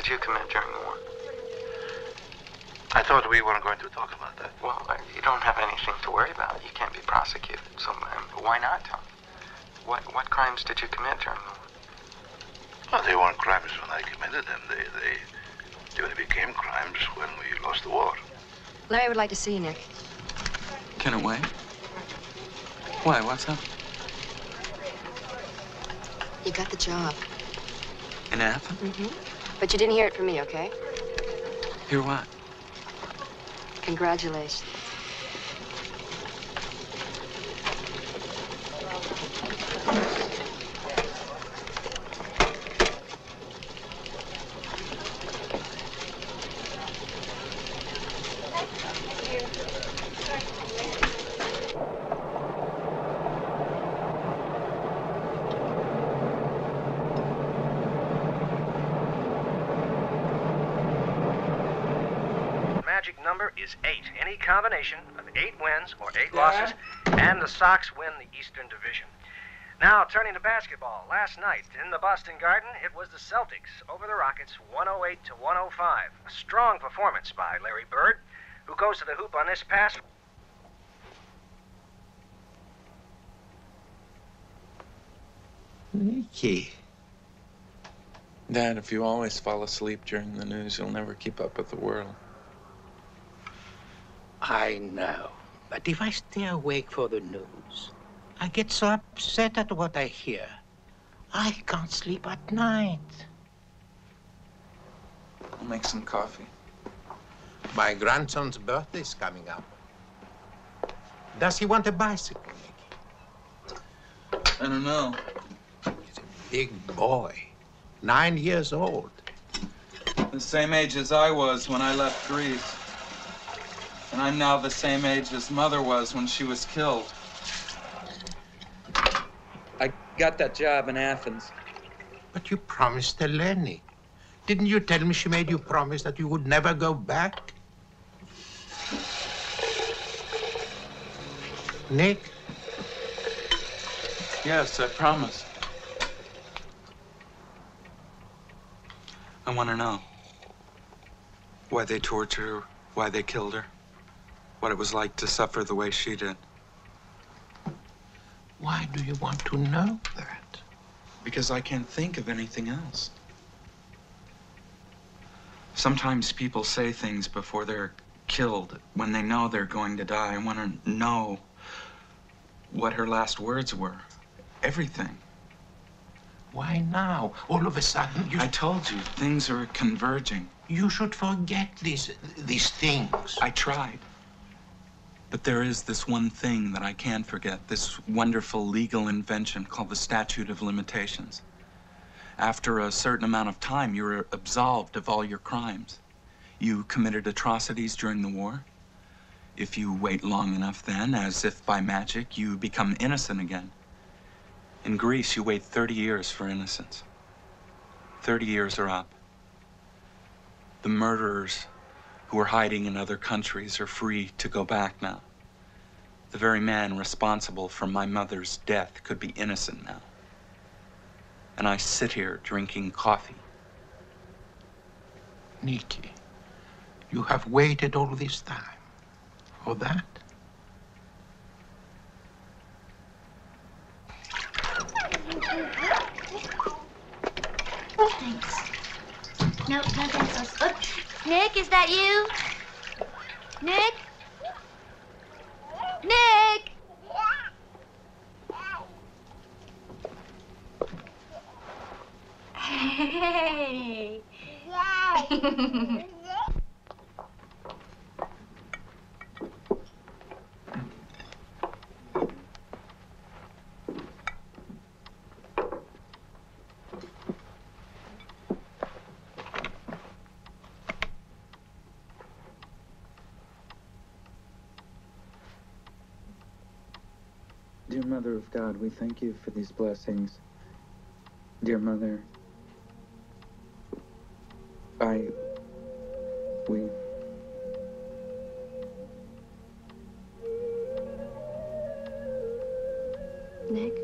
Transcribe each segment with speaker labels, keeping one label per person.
Speaker 1: did you commit during the war?
Speaker 2: I thought we weren't going to talk about that.
Speaker 1: Well, you don't have anything to worry about. You can't be prosecuted. So why not tell me? What crimes did you commit during the war?
Speaker 2: Well, they weren't crimes when I committed them. They only became crimes when we lost the war.
Speaker 3: Larry would like to see you, Nick.
Speaker 1: Can it wait? Why? What's up?
Speaker 3: You got the job.
Speaker 1: In Athens?
Speaker 3: Mm-hmm. But you didn't hear it from me, okay?
Speaker 1: Hear what?
Speaker 3: Congratulations.
Speaker 4: Magic number is 8. Any combination of 8 wins or 8 losses, and the Sox win the Eastern Division. Now, turning to basketball. Last night in the Boston Garden, it was the Celtics over the Rockets, 108 to 105. A strong performance by Larry Bird, who goes to the hoop on this pass.
Speaker 5: Nicky.
Speaker 6: Dad, if you always fall asleep during the news, you'll never keep up with the world.
Speaker 5: I know, but if I stay awake for the news, I get so upset at what I hear. I can't sleep at night.
Speaker 6: I'll make some coffee.
Speaker 5: My grandson's birthday is coming up. Does he want a bicycle, Nicky?
Speaker 6: I don't know.
Speaker 5: He's a big boy, 9 years old.
Speaker 6: The same age as I was when I left Greece. And I'm now the same age as Mother was when she was killed. I got that job in Athens.
Speaker 5: But you promised Eleni. Didn't you tell me she made you promise that you would never go back? Nick?
Speaker 6: Yes, I promised. I want to know why they tortured her, why they killed her, what it was like to suffer the way she did.
Speaker 5: Why do you want to know that?
Speaker 6: Because I can't think of anything else. Sometimes people say things before they're killed, when they know they're going to die. I want to know what her last words were. Everything.
Speaker 5: Why now? All of a sudden,
Speaker 6: I told you, things are converging.
Speaker 5: You should forget these things.
Speaker 6: I tried. But there is this one thing that I can't forget, this wonderful legal invention called the statute of limitations. After a certain amount of time, you're absolved of all your crimes. You committed atrocities during the war. If you wait long enough then, as if by magic, you become innocent again. In Greece, you wait 30 years for innocence. 30 years are up. The murderers who are hiding in other countries are free to go back now. The very man responsible for my mother's death could be innocent now. And I sit here drinking coffee.
Speaker 5: Nicky, you have waited all this time for that?
Speaker 7: Thanks. No pencils. Look, Nick, is that you? Nick? Nick! Hey!
Speaker 6: Dear Mother of God, we thank you for these blessings. Dear Mother, we...
Speaker 3: Nick?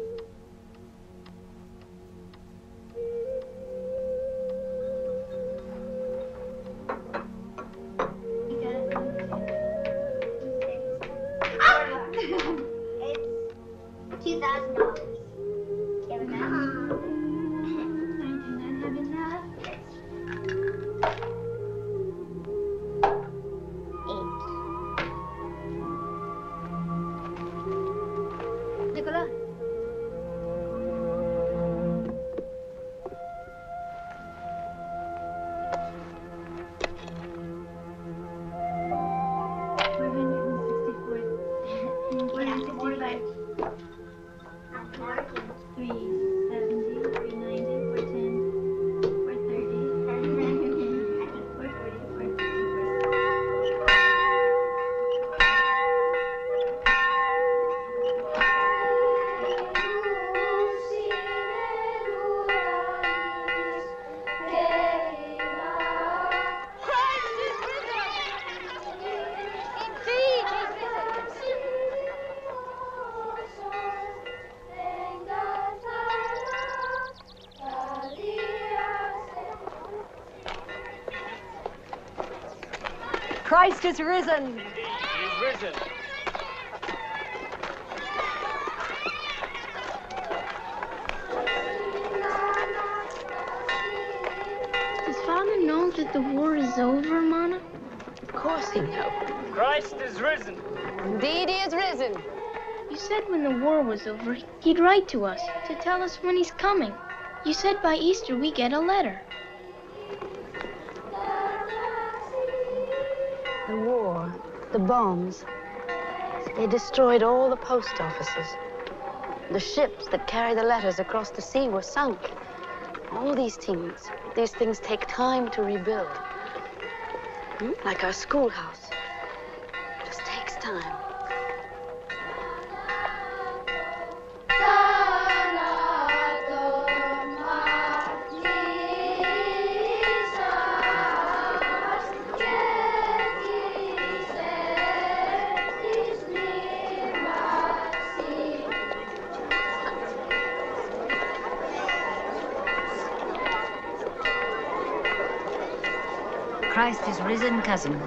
Speaker 3: Christ is risen.
Speaker 8: He's risen.
Speaker 7: Does Father know that the war is over, Mama?
Speaker 3: Of course he knows.
Speaker 8: Christ is risen.
Speaker 3: Indeed, he is risen.
Speaker 7: You said when the war was over, he'd write to us to tell us when he's coming. You said by Easter we get a letter.
Speaker 3: The war, the bombs, they destroyed all the post offices. The ships that carried the letters across the sea were sunk. All these things take time to rebuild. Like our schoolhouse. It just takes time.
Speaker 9: Christ is risen, cousin.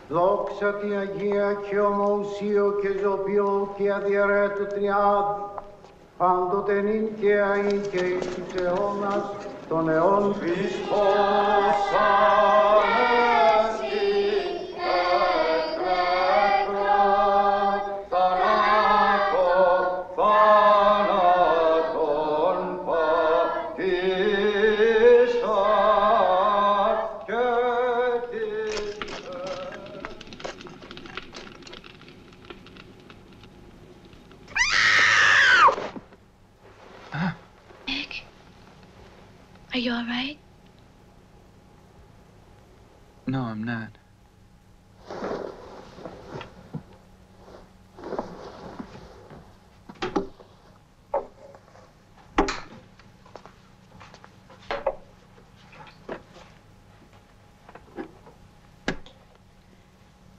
Speaker 10: Δόξα τη Αγία και ομοουσίω και ζωπιό και αδιαιρέτου τριάδη, πάντοτε νυν και αεί και εις τους αιώνας των αιών Χριστός Ανέστη, εκρέκρον θανάτων πατήσαν και
Speaker 7: Nick, are you all right?
Speaker 6: No, I'm not.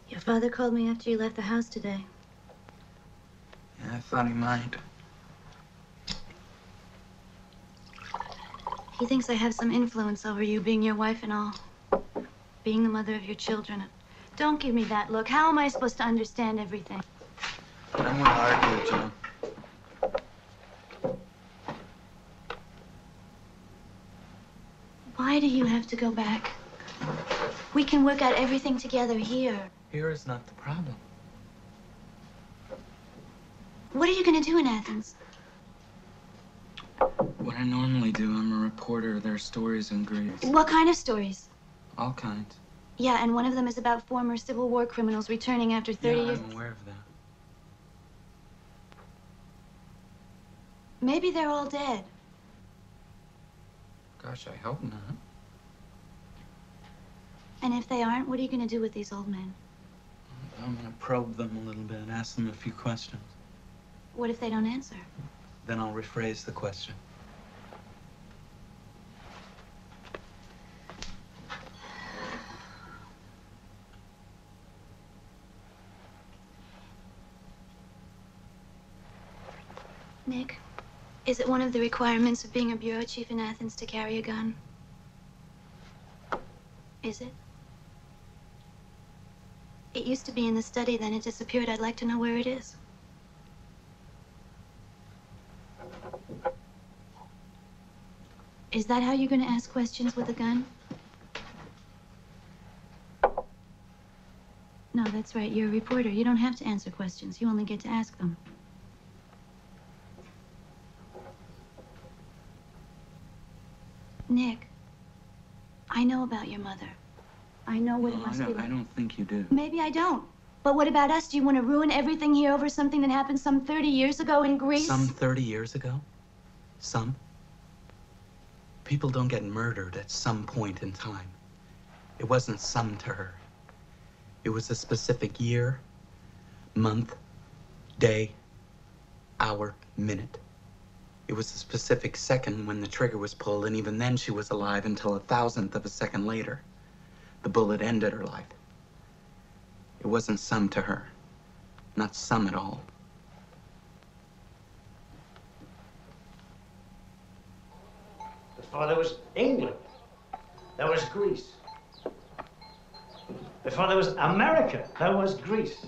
Speaker 9: Your father called me after you left the house today.
Speaker 6: Yeah, I thought he might.
Speaker 9: He thinks I have some influence over you, being your wife and all. Being the mother of your children. Don't give me that look. How am I supposed to understand everything?
Speaker 6: I don't want to argue with you.
Speaker 9: Why do you have to go back? We can work out everything together here.
Speaker 6: Here is not the problem.
Speaker 9: What are you going to do in Athens?
Speaker 6: What I normally do, I'm a reporter. There are stories in Greece.
Speaker 9: What kind of stories?
Speaker 6: All kinds.
Speaker 9: Yeah, and one of them is about former Civil War criminals returning after 30 years.
Speaker 6: I'm aware of that.
Speaker 9: Maybe they're all dead.
Speaker 6: Gosh, I hope not.
Speaker 9: And if they aren't, what are you going to do with these old men?
Speaker 6: I'm going to probe them a little bit and ask them a few questions.
Speaker 9: What if they don't answer?
Speaker 6: Then I'll rephrase the question.
Speaker 9: Nick, Is it one of the requirements of being a bureau chief in Athens to carry a gun? Is it? It used to be in the study, then it disappeared. I'd like to know where it is. Is that how you're going to ask questions with a gun? No, that's right. You're a reporter. You don't have to answer questions. You only get to ask them. Nick, I know about your mother. I know what it must be like.
Speaker 6: I don't think you do.
Speaker 9: Maybe I don't. But what about us? Do you want to ruin everything here over something that happened some 30 years ago in Greece?
Speaker 6: Some 30 years ago? Some? People don't get murdered at some point in time. It wasn't some to her. It was a specific year, month, day, hour, minute. It was a specific second when the trigger was pulled, and even then she was alive until 1,000th of a second later. The bullet ended her life. It wasn't some to her. Not some at all.
Speaker 11: Before there was England, there was Greece. Before there was America, there was Greece.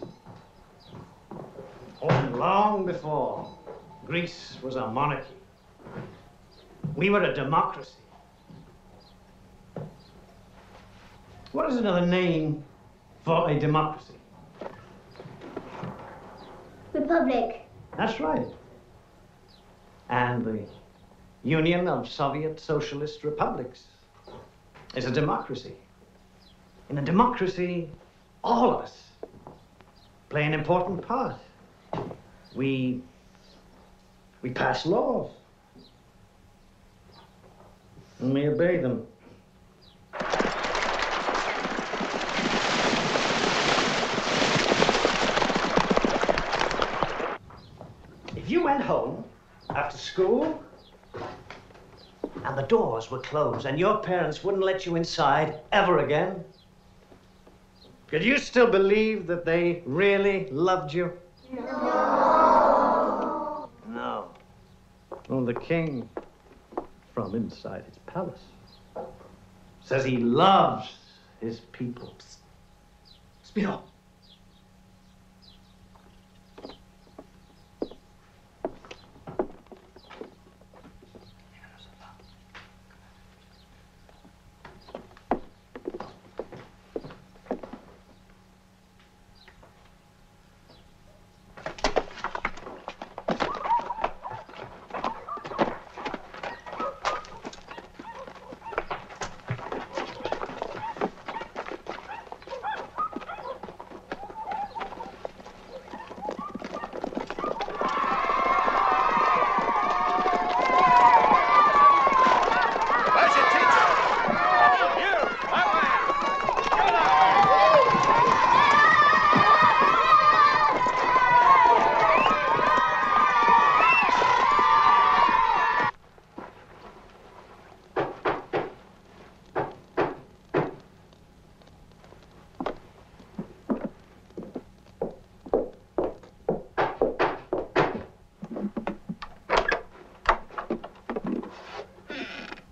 Speaker 11: Oh, and long before, Greece was a monarchy. We were a democracy. What is another name for a democracy?
Speaker 12: Republic.
Speaker 11: That's right. And the Union of Soviet Socialist Republics is a democracy. In a democracy, all of us play an important part. We pass laws, and we obey them. If you went home after school and the doors were closed and your parents wouldn't let you inside ever again, could you still believe that they really loved you? No. No. Well, the king, from inside his palace, says he loves his people. Spiro.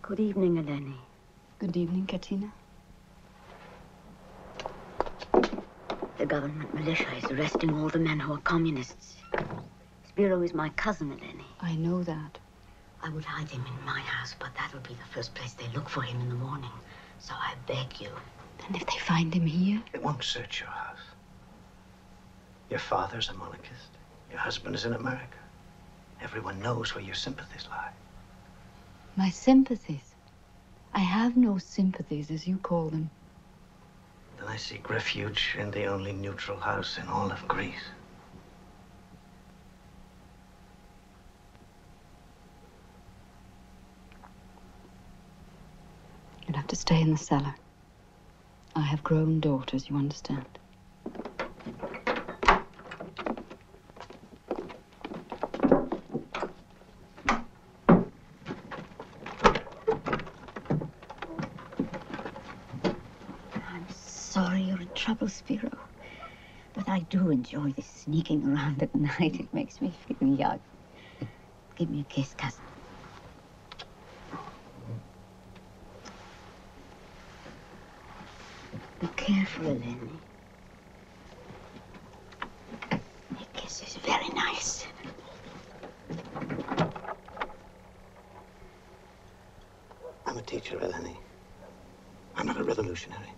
Speaker 3: Good evening, Eleni.
Speaker 13: Good evening, Katina.
Speaker 3: The government militia is arresting all the men who are communists. Spiro is my cousin, Eleni.
Speaker 13: I know that.
Speaker 3: I would hide him in my house, but that will be the first place they look for him in the morning. So I beg you.
Speaker 13: And if they find him here?
Speaker 11: They won't search your house. Your father's a monarchist. Your husband is in America. Everyone knows where your sympathies lie.
Speaker 13: My sympathies? I have no sympathies, as you call them.
Speaker 11: Then I seek refuge in the only neutral house in all of Greece.
Speaker 13: You'll have to stay in the cellar. I have grown daughters, you understand.
Speaker 3: Sorry you're in trouble, Spiro. But I do enjoy this sneaking around at night. It makes me feel young.
Speaker 13: Give me a kiss, cousin. Be careful, Eleni. Your kiss is very nice.
Speaker 11: I'm a teacher, Eleni. I'm not a revolutionary.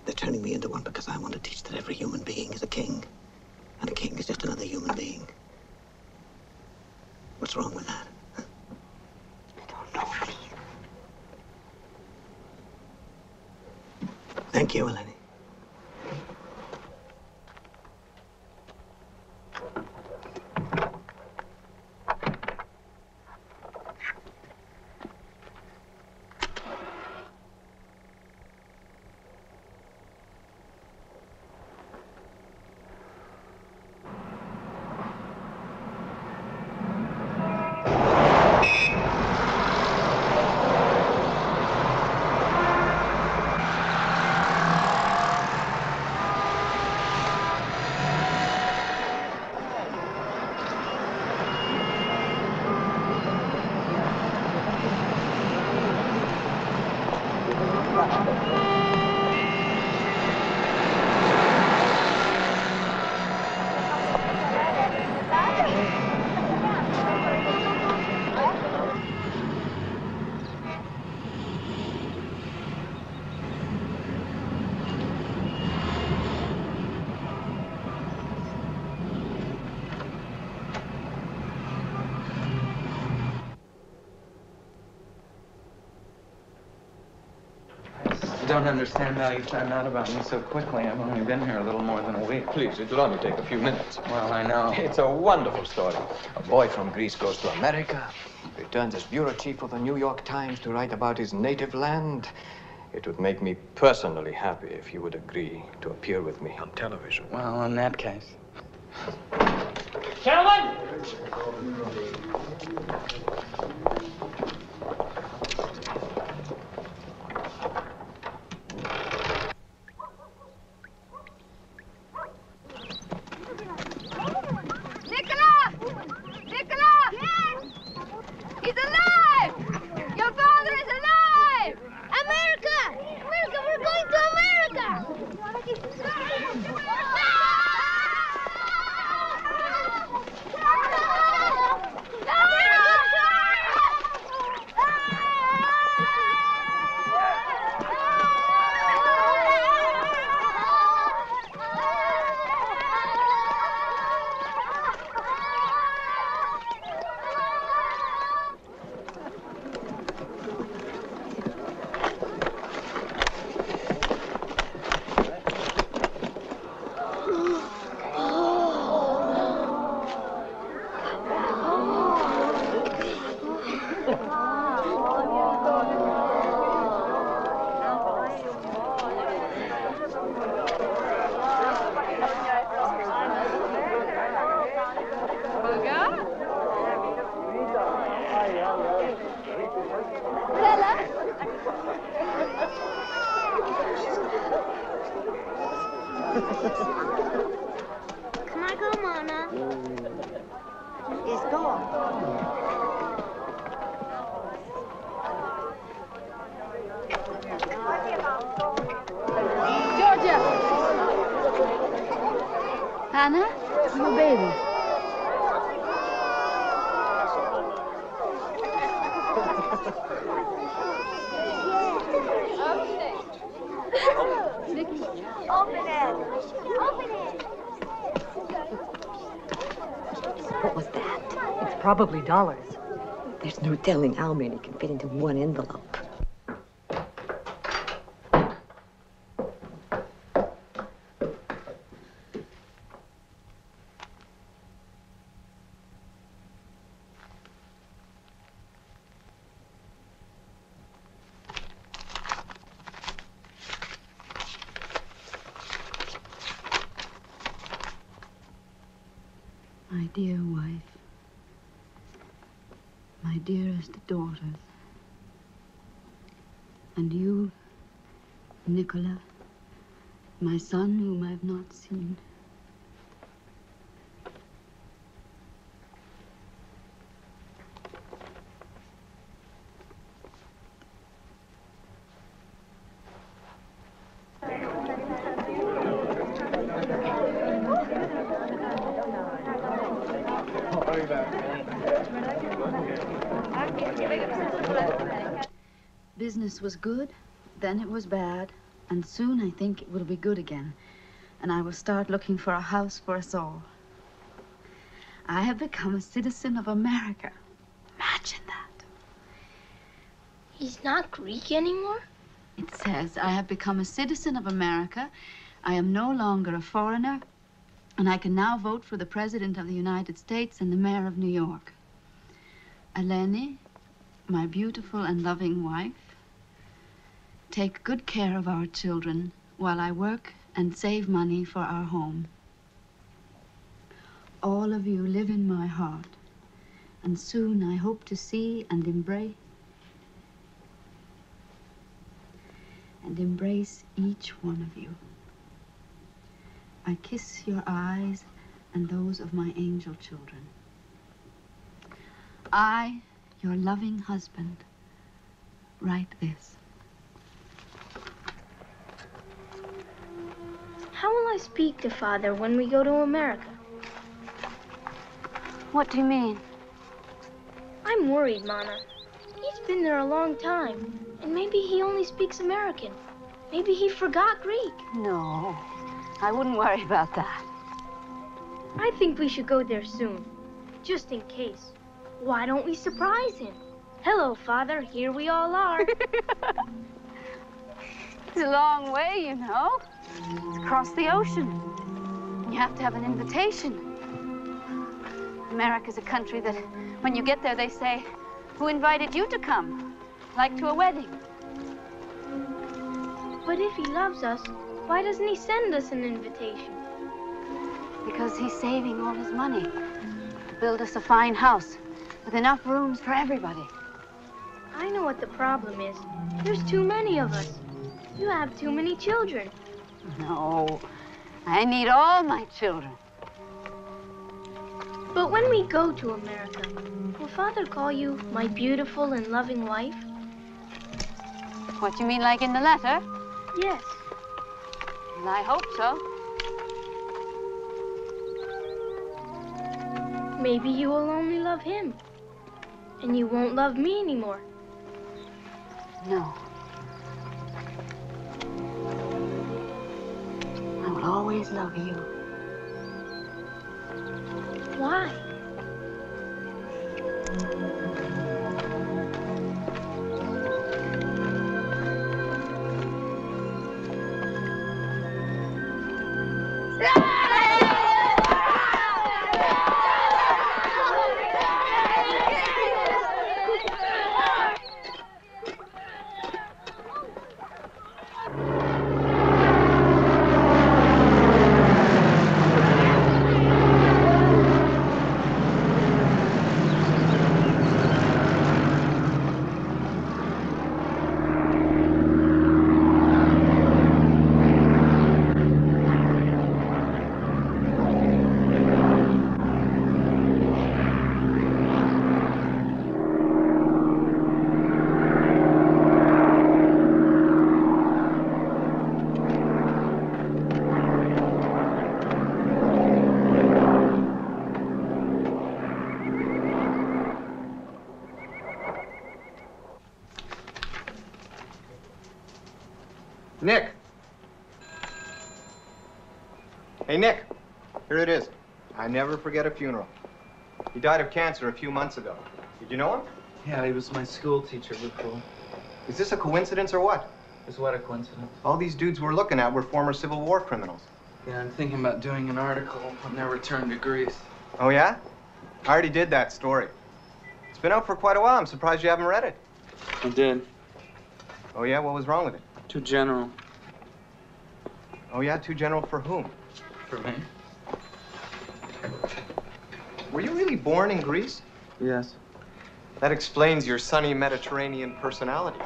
Speaker 11: They're turning me into one because I want to teach that every human being is a king. And a king is just another human being. What's wrong with that?
Speaker 13: I don't know, please.
Speaker 11: Thank you, Eleni.
Speaker 6: I don't understand how you found out about me so quickly. I've only been here a little more than a week.
Speaker 14: Please, it'll only take a few minutes.
Speaker 6: Well, I know.
Speaker 14: It's a wonderful story. A boy from Greece goes to America, returns as bureau chief of the New York Times to write about his native land. It would make me personally happy if you would agree to appear with me on television.
Speaker 6: Well, in that case.
Speaker 8: Gentlemen!
Speaker 12: Can I go, Mama?
Speaker 3: Yes, go on.
Speaker 12: Georgia!
Speaker 13: Hannah, your baby.
Speaker 12: Open it! Open it!
Speaker 15: What was that? It's probably dollars. There's no telling how many can fit into one envelope.
Speaker 13: My dear wife, my dearest daughters, and you, Nicola, my son whom I've not seen. Business was good, then it was bad, and soon I think it will be good again, and I will start looking for a house for us all. I have become a citizen of America. Imagine that.
Speaker 7: He's not Greek anymore?
Speaker 13: It says, I have become a citizen of America. I am no longer a foreigner, and I can now vote for the President of the United States and the Mayor of New York. Eleni, my beautiful and loving wife, take good care of our children while I work and save money for our home. All of you live in my heart, and soon I hope to see and embrace each one of you. I kiss your eyes and those of my angel children. I, your loving husband, write this.
Speaker 7: How will I speak to Father when we go to America?
Speaker 3: What do you mean?
Speaker 7: I'm worried, Mama. He's been there a long time, and maybe he only speaks American. Maybe he forgot Greek.
Speaker 3: No, I wouldn't worry about that.
Speaker 7: I think we should go there soon, just in case. Why don't we surprise him? Hello, Father, here we all are.
Speaker 3: It's a long way, you know. It's across the ocean. You have to have an invitation. America's a country that, when you get there, they say, who invited you to come? Like to a wedding.
Speaker 7: But if he loves us, why doesn't he send us an invitation?
Speaker 3: Because he's saving all his money to build us a fine house with enough rooms for everybody.
Speaker 7: I know what the problem is. There's too many of us. You have too many children.
Speaker 3: No, I need all my children.
Speaker 7: But when we go to America, will Father call you my beautiful and loving wife?
Speaker 3: What you mean, like in the letter?
Speaker 7: Yes.
Speaker 3: Well, I hope so.
Speaker 7: Maybe you will only love him, and you won't love me anymore.
Speaker 3: No. I will always love you.
Speaker 7: Why?
Speaker 16: Nick! Hey, Nick. Here it is. I never forget a funeral. He died of cancer a few months ago. Did you know him?
Speaker 6: Yeah, he was my school teacher before.
Speaker 16: Is this a coincidence or what?
Speaker 6: Is what a coincidence?
Speaker 16: All these dudes we're looking at were former Civil War criminals.
Speaker 6: Yeah, I'm thinking about doing an article on their return to Greece.
Speaker 16: Oh, yeah? I already did that story. It's been out for quite a while. I'm surprised you haven't read it.
Speaker 6: I did.
Speaker 16: Oh, yeah? What was wrong with it?
Speaker 6: Too general.
Speaker 16: Oh, yeah? Too general for whom?
Speaker 6: For me.
Speaker 16: Were you really born in Greece?
Speaker 6: Yes.
Speaker 16: That explains your sunny Mediterranean personality.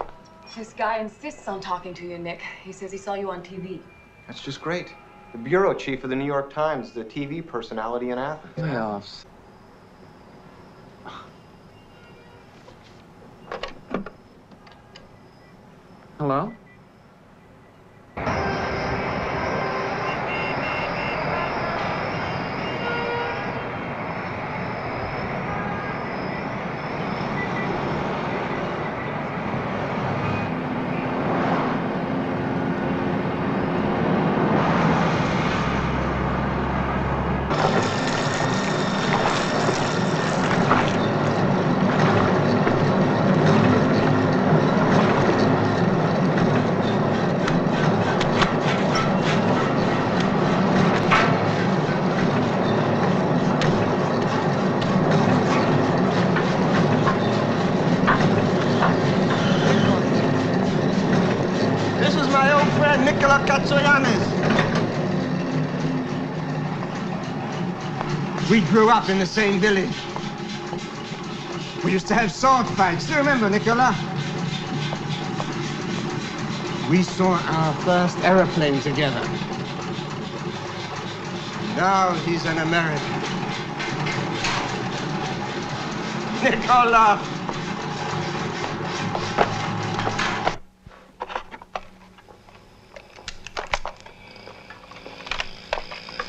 Speaker 15: This guy insists on talking to you, Nick. He says he saw you on TV.
Speaker 16: That's just great. The bureau chief of the New York Times, the TV personality in Athens.
Speaker 6: Playoffs. Hello?
Speaker 10: soy James. We grew up in the same village. We used to have sword fights. Do you remember, Nicola? We saw our first aeroplane together. Now he's an American. Nicola!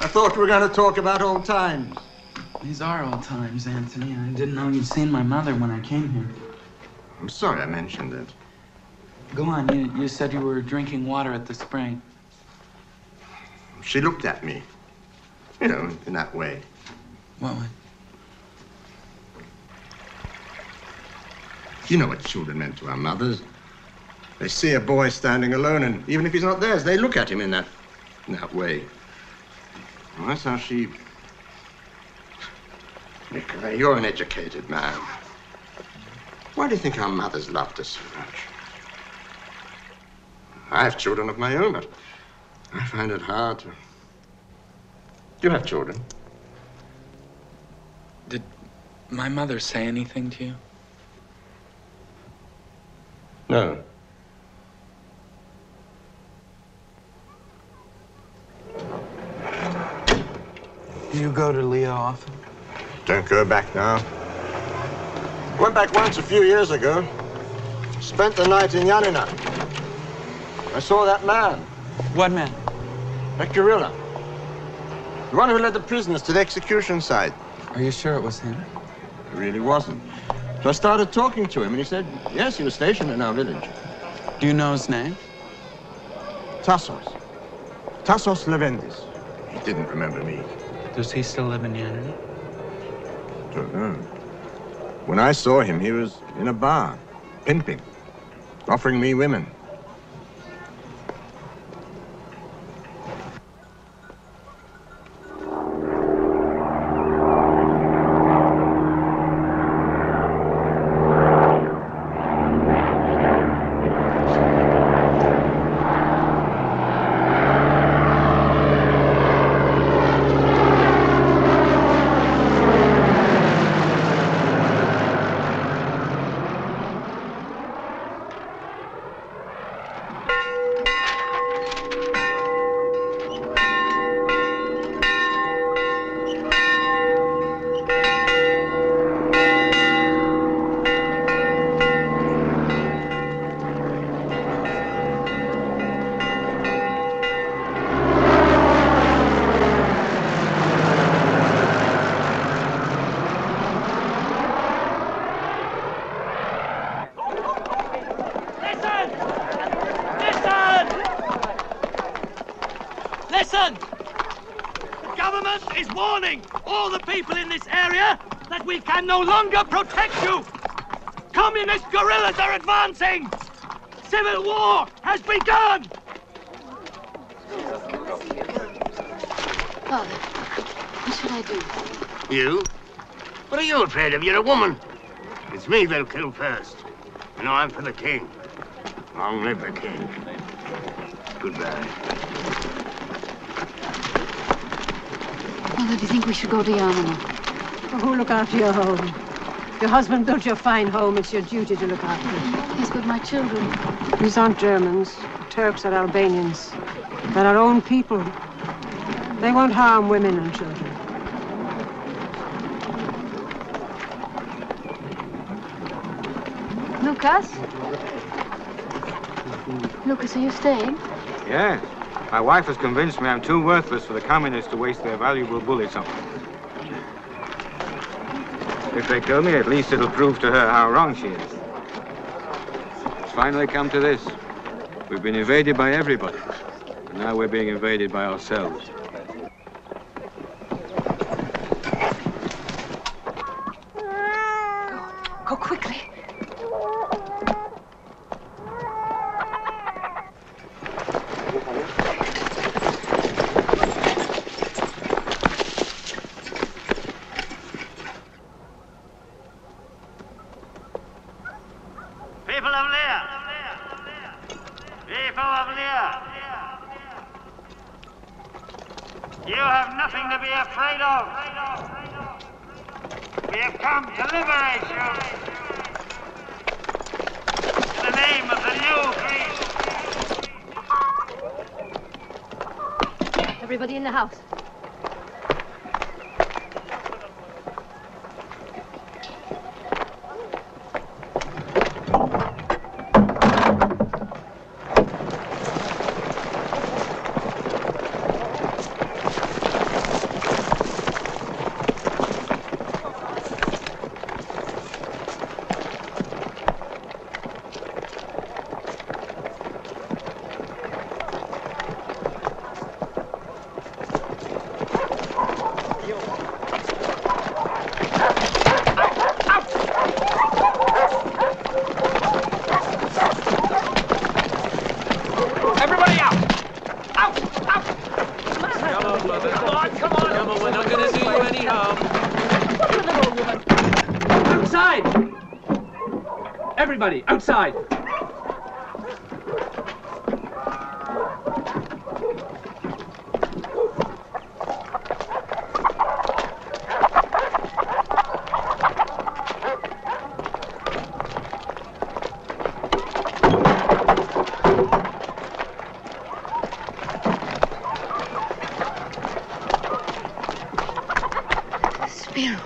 Speaker 10: I thought we were going to talk about old times.
Speaker 6: These are old times, Anthony. I didn't know you'd seen my mother when I came here.
Speaker 10: I'm sorry I mentioned it.
Speaker 6: Go on. You said you were drinking water at the spring.
Speaker 10: She looked at me. You know, in that way.
Speaker 6: What way?
Speaker 10: You know what children meant to our mothers. They see a boy standing alone, and even if he's not theirs, they look at him in that way. Well, that's how she... Nicola, you're an educated man. Why do you think our mothers loved us so much? I have children of my own, but I find it hard to... You have children.
Speaker 6: Did my mother say anything to you?
Speaker 10: No.
Speaker 6: Do you go to Leo often?
Speaker 10: Don't go back now. Went back once a few years ago. Spent the night in Yanina. I saw that man.
Speaker 6: What man?
Speaker 10: That gorilla. The one who led the prisoners to the execution site.
Speaker 6: Are you sure it was him?
Speaker 10: It really wasn't. So I started talking to him, and he said, yes, he was stationed in our village.
Speaker 6: Do you know his name?
Speaker 10: Tassos. Tassos Levendis. He didn't remember me.
Speaker 6: Does he still live in Yanina?
Speaker 10: Don't know. When I saw him, he was in a bar, pimping, offering me women.
Speaker 17: Listen! The government is warning all the people in this area that we can no longer protect you! Communist guerrillas are advancing! Civil war has begun!
Speaker 13: Father, what should I do?
Speaker 18: You? What are you afraid of? You're a woman. It's me they'll kill first. And I'm for the king. Long live the king. Goodbye.
Speaker 13: Father, do you think we should go to Yanina?
Speaker 19: Oh, look after your home. Your husband built your fine home. It's your duty to look after it.
Speaker 13: Yes, but my children.
Speaker 19: These aren't Germans. Turks or Albanians. They're our own people. They won't harm women and children.
Speaker 13: Lucas? Lucas, are you staying?
Speaker 16: Yeah. My wife has convinced me I'm too worthless for the communists to waste their valuable bullets on me. If they kill me, at least it'll prove to her how wrong she is. It's finally come to this. We've been invaded by everybody. And now we're being invaded by ourselves.
Speaker 19: Go quickly.
Speaker 17: You have nothing to be afraid of. We have come to liberate you. In the name of the new Greece.
Speaker 15: Everybody in the house.
Speaker 17: Everybody out! Out! Out!
Speaker 20: Come on, brother. Come on, come on. Come on, we're not going to do you any harm.
Speaker 17: Outside! Everybody, outside!
Speaker 15: Spiro,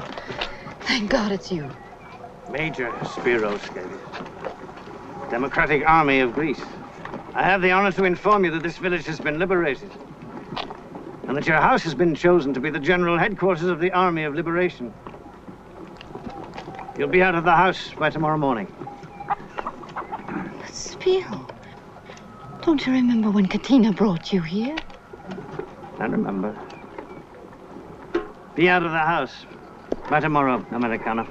Speaker 15: thank God it's you.
Speaker 17: Major Spiro Scaly, Democratic Army of Greece. I have the honor to inform you that this village has been liberated, and that your house has been chosen to be the general headquarters of the Army of Liberation. You'll be out of the house by tomorrow morning.
Speaker 15: But Spiro, don't you remember when Katina brought you here?
Speaker 17: I remember. Be out of the house by tomorrow, Americana.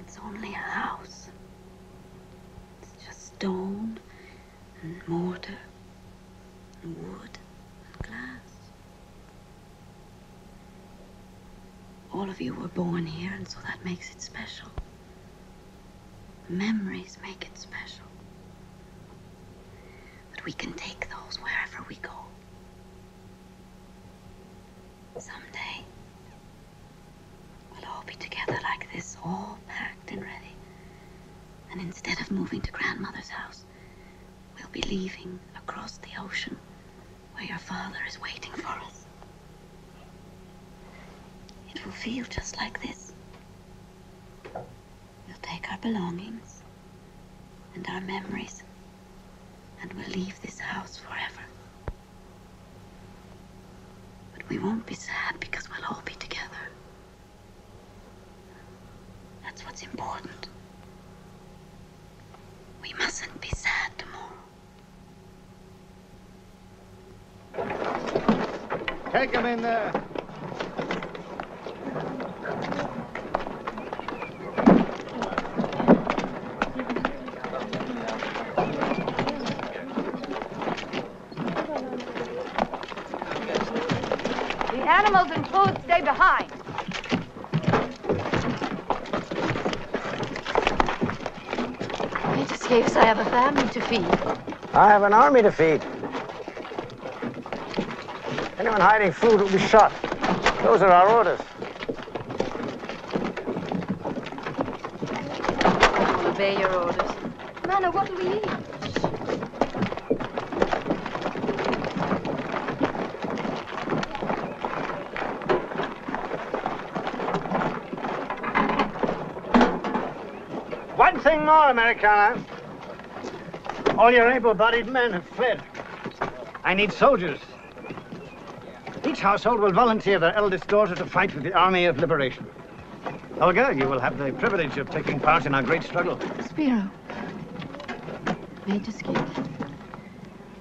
Speaker 3: It's only a house. It's just stone and mortar and wood and glass. All of you were born here, and so that makes it special. Memories make it special. But we can take those wherever we go. Someday, we'll all be together like this, all packed and ready. And instead of moving to grandmother's house, we'll be leaving across the ocean where your father is waiting for us. It will feel just like this. We'll take our belongings and our memories, and we'll leave this house forever. But we won't be sad because we'll all be together. That's what's important. We mustn't be sad tomorrow.
Speaker 17: Take him in there.
Speaker 21: The animals and food stay behind.
Speaker 15: It escapes. I have a family to feed.
Speaker 17: I have an army to feed. Anyone hiding food will be shot. Those are our orders.
Speaker 15: We'll obey your orders.
Speaker 21: Nana, what do we eat?
Speaker 17: One thing
Speaker 11: all, Americana. All your able-bodied men have fled. I need soldiers. Each household will volunteer their eldest daughter to fight with the Army of Liberation. Olga, you will have the privilege of taking part in our great struggle.
Speaker 13: Spiro. Major Skid.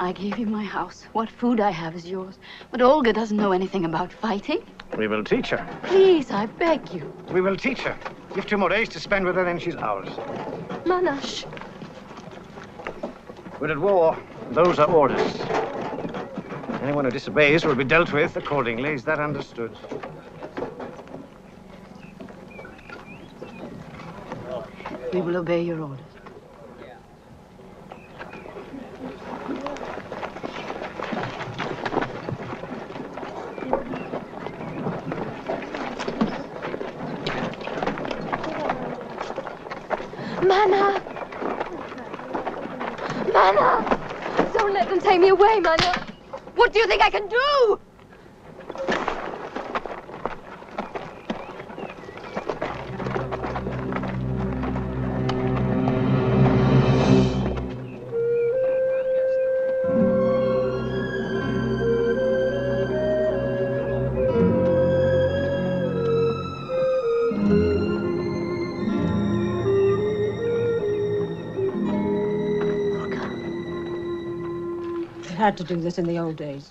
Speaker 13: I gave you my house. What food I have is yours. But Olga doesn't know anything about fighting.
Speaker 11: We will teach her.
Speaker 13: Please, I beg you.
Speaker 11: We will teach her. Give 2 more days to spend with her, then she's ours.
Speaker 13: Mana, shh.
Speaker 11: We're at war. Those are orders. Anyone who disobeys will be dealt with accordingly. Is that understood?
Speaker 13: We will obey your orders.
Speaker 21: Mana! Mana! Don't let them take me away, Mana! What do you think I can do?
Speaker 19: Had to do this in the old days.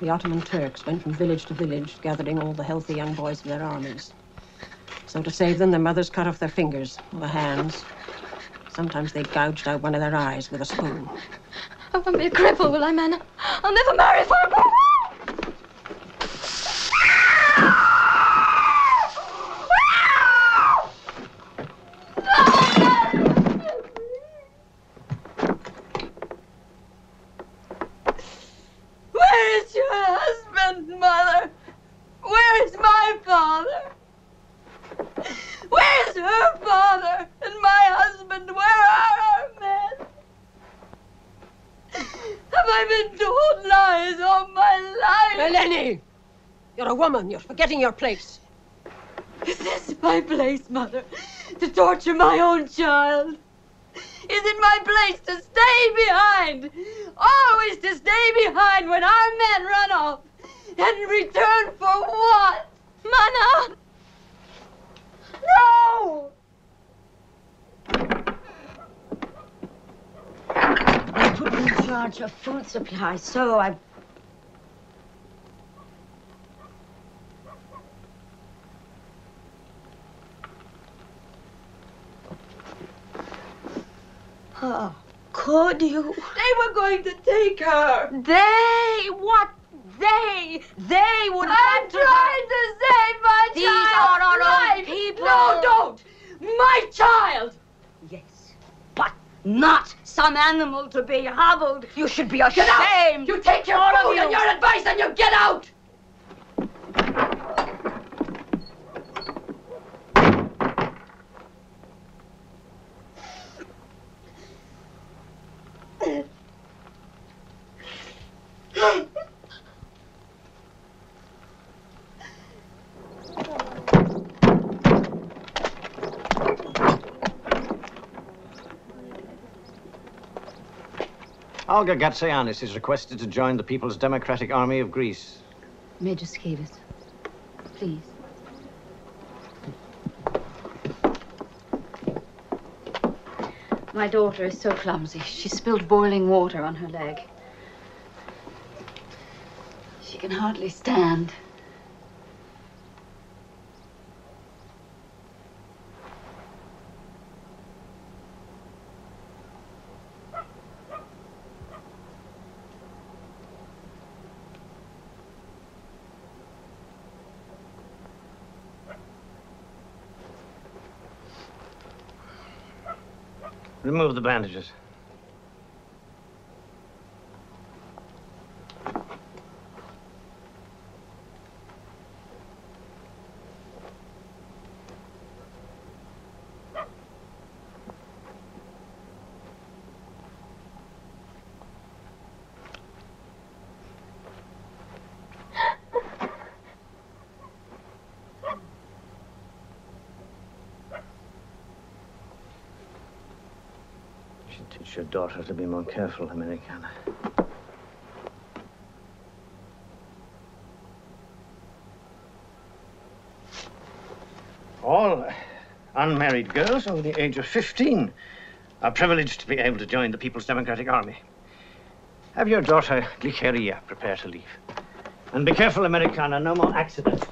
Speaker 19: The Ottoman Turks went from village to village, gathering all the healthy young boys of their armies. So to save them, their mothers cut off their fingers or their hands. Sometimes they gouged out one of their eyes with a spoon.
Speaker 21: I won't be a cripple, will I, Mana? I'll never marry for a boy! Where is your husband, Mother? Where is my father? Where is her father and my husband? Where are our men? Have I been told lies all my life?
Speaker 19: Eleni! You're a woman. You're forgetting your place.
Speaker 21: Is this my place, Mother? To torture my own child? Is it my place to stay behind? Always to stay behind when our men run off? And in return for what? Mana! No!
Speaker 3: I put in charge of food supply, so I... Oh, could you?
Speaker 21: They were going to take her.
Speaker 3: They? What they? They would
Speaker 21: I'm trying to save my
Speaker 3: These
Speaker 21: child's
Speaker 3: are our own
Speaker 21: life.
Speaker 3: people.
Speaker 21: No, don't. My child.
Speaker 3: Yes, but not some animal to be hobbled. You should be
Speaker 21: Get out.
Speaker 3: ashamed.
Speaker 21: You take your
Speaker 3: All of
Speaker 21: food
Speaker 3: you.
Speaker 21: and your advice and you get out.
Speaker 11: Olga Gatsayanis is requested to join the People's Democratic Army of Greece.
Speaker 13: Major Skavis, please. My daughter is so clumsy. She spilled boiling water on her leg. She can hardly stand.
Speaker 11: Remove the bandages. Teach your daughter to be more careful, Americana. All unmarried girls over the age of 15 are privileged to be able to join the People's Democratic Army. Have your daughter, Glikeria, prepare to leave. And be careful, Americana, no more accidents.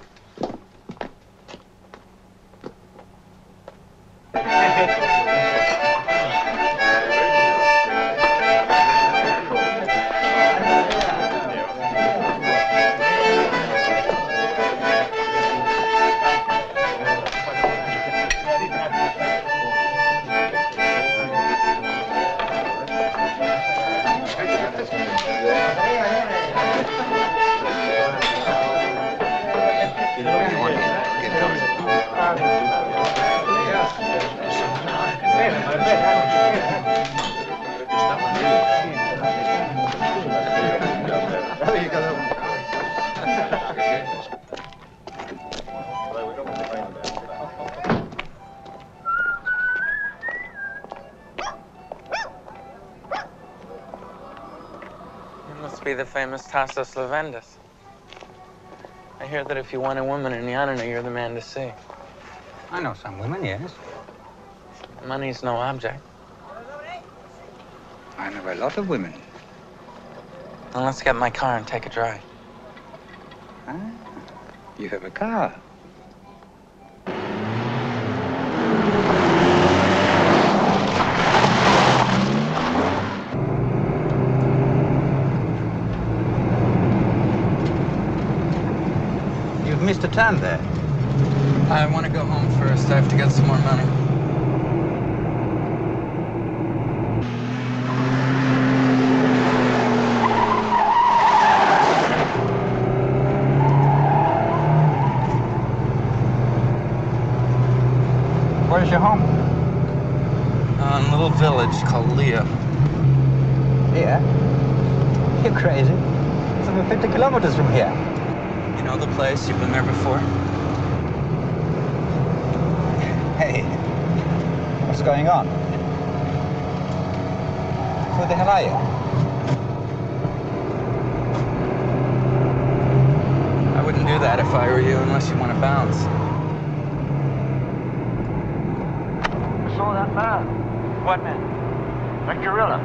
Speaker 1: Be the famous Tassos Levendis. I hear that if you want a woman in Yanina, you're the man to see.
Speaker 2: I know some women, yes.
Speaker 1: Money's no object.
Speaker 2: I know a lot of women.
Speaker 1: Then let's get in my car and take a drive.
Speaker 2: Ah, you have a car. Missed a turn there.
Speaker 1: I want to go home first. I have to get some more money.
Speaker 2: Where's your home?
Speaker 1: A little village called Leo.
Speaker 2: Here? You're crazy. It's over 50 kilometers from here.
Speaker 1: You know the place? You've been there before?
Speaker 2: Hey, what's going on? Who the hell are you?
Speaker 1: I wouldn't do that if I were you, unless you want to bounce.
Speaker 4: I saw that man. What man? That gorilla.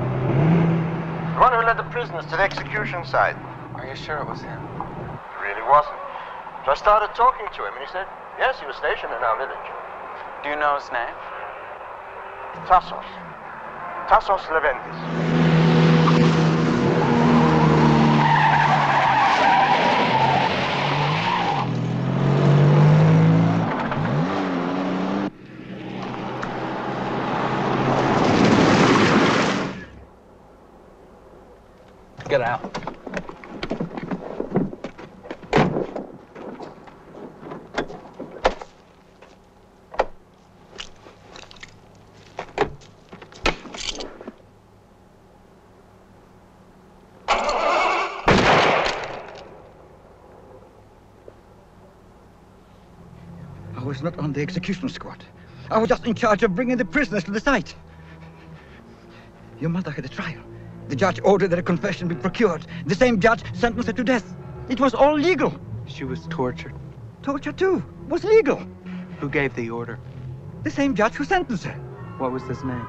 Speaker 4: The one who led the prisoners to the execution site.
Speaker 1: Are you sure it was him?
Speaker 4: Really wasn't. So I started talking to him, and he said, yes, he was stationed in our village.
Speaker 1: Do you know his name?
Speaker 4: Tassos. Tassos Levendis.
Speaker 1: Get out.
Speaker 2: I was not on the execution squad. I was just in charge of bringing the prisoners to the site. Your mother had a trial. The judge ordered that a confession be procured. The same judge sentenced her to death. It was all legal.
Speaker 1: She was tortured.
Speaker 2: Torture, too, was legal.
Speaker 1: Who gave the order?
Speaker 2: The same judge who sentenced her.
Speaker 1: What was his name?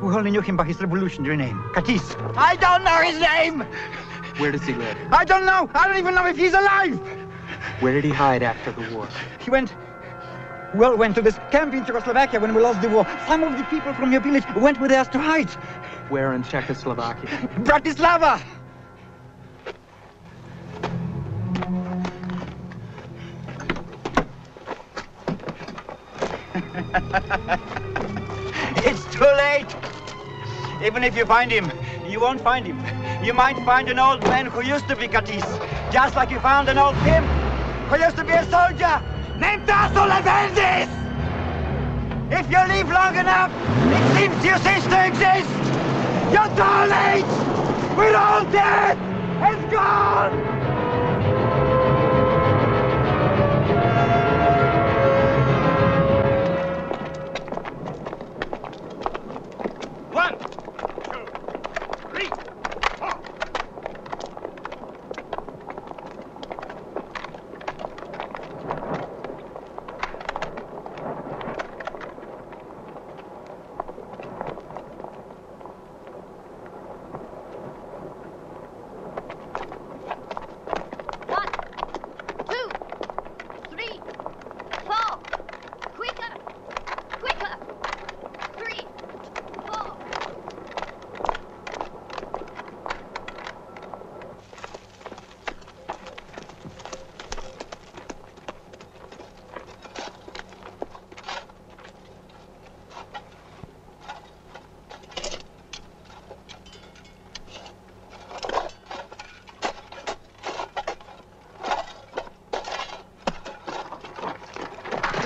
Speaker 2: We only knew him by his revolutionary name, Katis.
Speaker 17: I don't know his name!
Speaker 1: Where does he live?
Speaker 2: I don't know! I don't even know if he's alive!
Speaker 1: Where did he hide after the war?
Speaker 2: He went to this camp in Czechoslovakia when we lost the war. Some of the people from your village went with us to hide.
Speaker 1: Where in Czechoslovakia?
Speaker 2: Bratislava! It's too late! Even if you find him, you won't find him. You might find an old man who used to be Katis, just like you found an old pimp who used to be a soldier named Tassos Levendis! If you live long enough, it seems you cease to exist! You're too late! We're all dead! It's gone!
Speaker 17: One, two,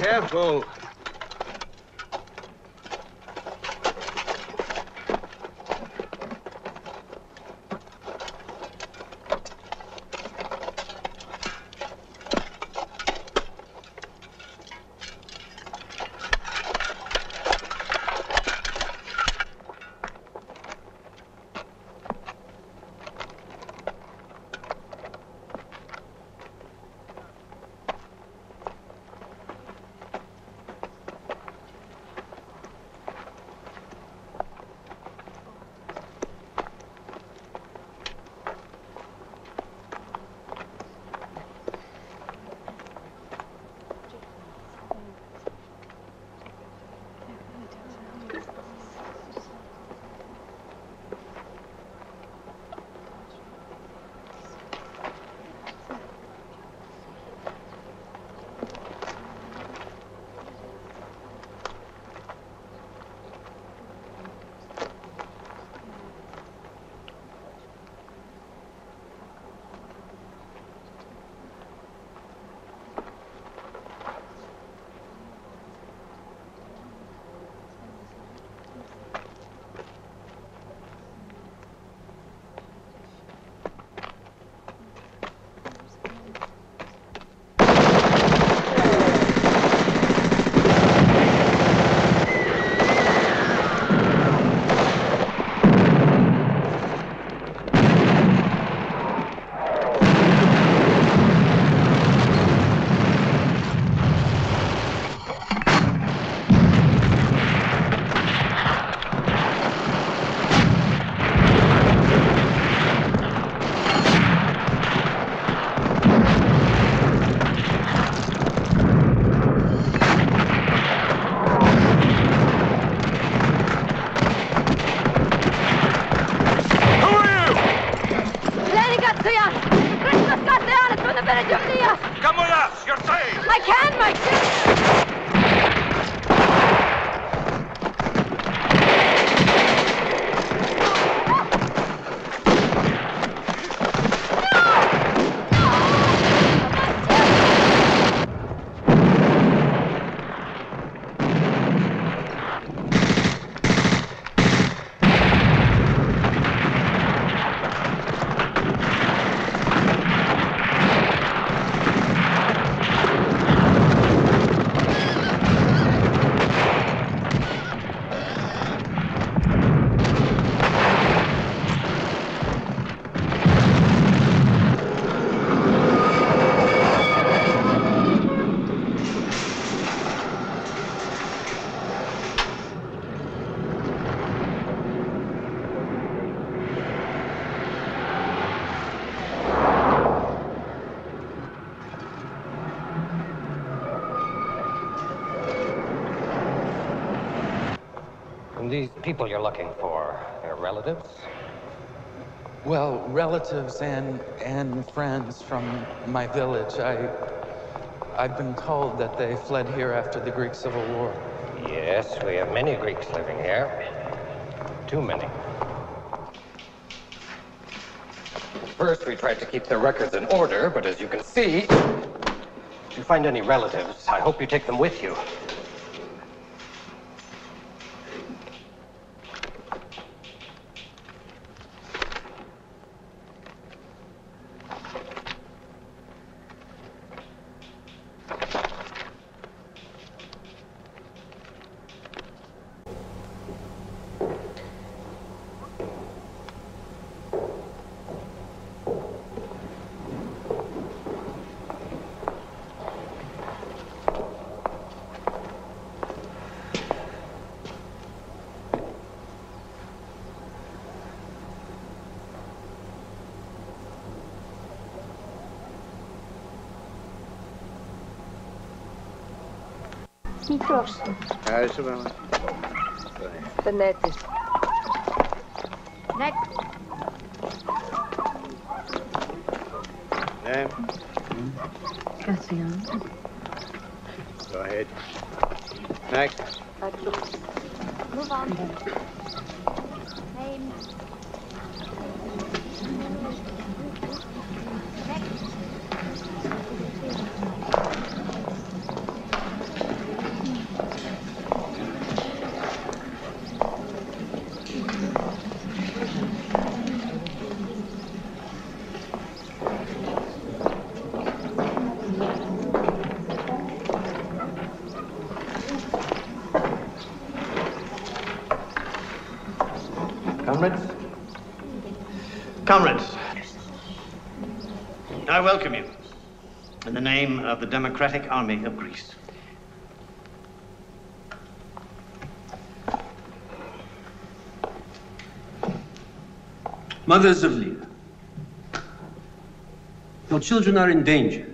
Speaker 16: Careful.
Speaker 17: Come with us! You're safe!
Speaker 21: I can, my sister!
Speaker 4: These people you're looking for, they're relatives?
Speaker 6: Well, relatives and friends from my village. I've been told that they fled here after the Greek Civil War.
Speaker 4: Yes, we have many Greeks living here. Too many. First, we tried to keep their records in order, but as you can see, if you find any relatives, I hope you take them with you.
Speaker 21: Μικρός.
Speaker 16: Ευχαριστώ πάρα.
Speaker 21: Δεν έτυχε. Next.
Speaker 16: Ναι.
Speaker 21: Cassian.
Speaker 16: Go ahead. Next.
Speaker 21: Move on. Name. Next.
Speaker 11: Comrades? Comrades, I welcome you in the name of the Democratic Army of Greece.
Speaker 5: Mothers of Leah, your children are in danger.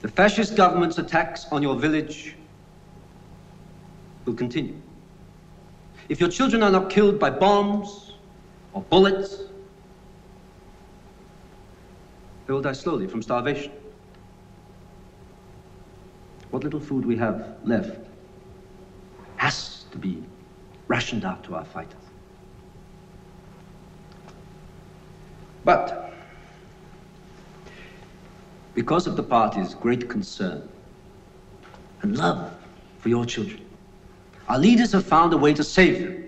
Speaker 5: The fascist government's attacks on your village will continue. If your children are not killed by bombs or bullets, they will die slowly from starvation. What little food we have left has to be rationed out to our fighters. But because of the party's great concern and love for your children, our leaders have found a way to save them.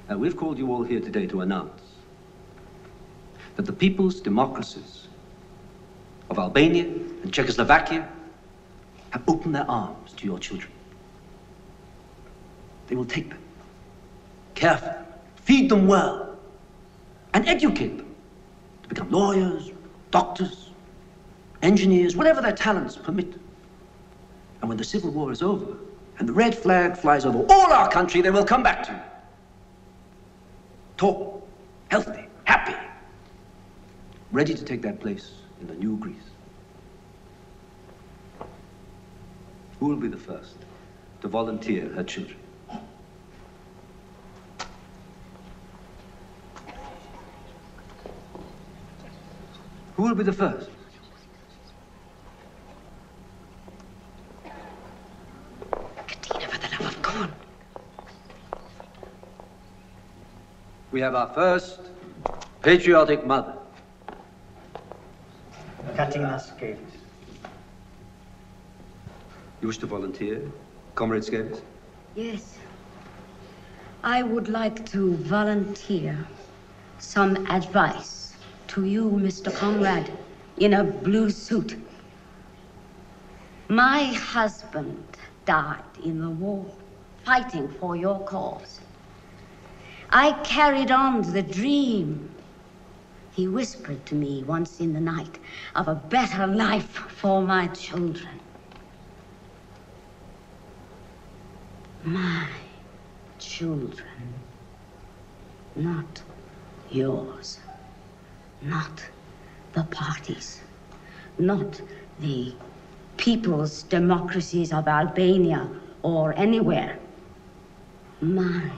Speaker 5: And we've called you all here today to announce that the people's democracies of Albania and Czechoslovakia have opened their arms to your children. They will take them, care for them, feed them well, and educate them to become lawyers, doctors, engineers, whatever their talents permit. And when the civil war is over and the red flag flies over all our country, they will come back to you. Tall, healthy, happy, ready to take their place in the new Greece. Who will be the first to volunteer her children? Who will be the first?
Speaker 21: Katina, for the love of God.
Speaker 5: We have our first patriotic mother.
Speaker 11: Katina Skavis.
Speaker 5: You wish to volunteer, Comrade Skavis?
Speaker 21: Yes. I would like to volunteer some advice to you, Mr. Conrad, in a blue suit. My husband died in the war, fighting for your cause. I carried on the dream he whispered to me once in the night of a better life for my children. My children, not yours. Not the parties, not the people's democracies of Albania or anywhere. Mine.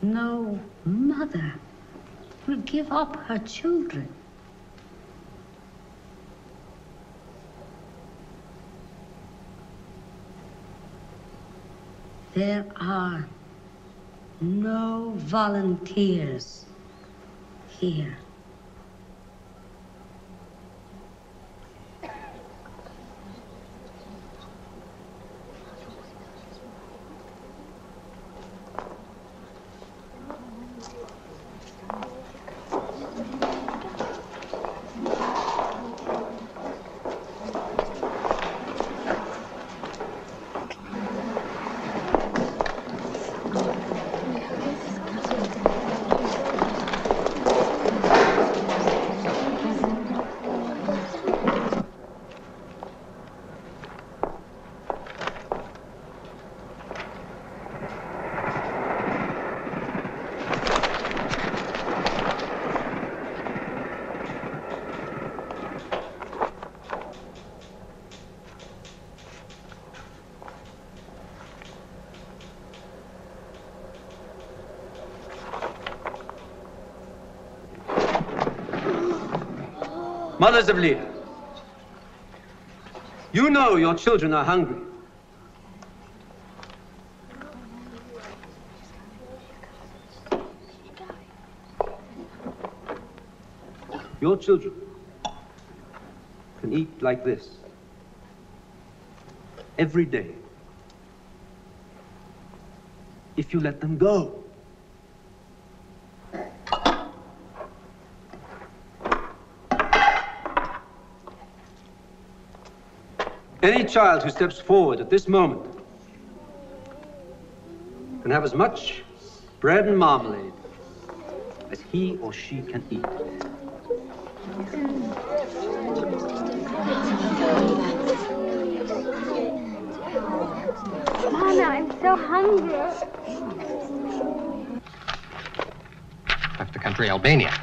Speaker 21: No mother will give up her children. There are no volunteers here.
Speaker 5: Mothers of Leah, you know your children are hungry. Your children can eat like this every day if you let them go.
Speaker 9: Any child who steps forward at this moment can have as much bread and marmalade as he or she can eat.
Speaker 12: Mama, I'm so hungry.
Speaker 14: Left the country, Albania.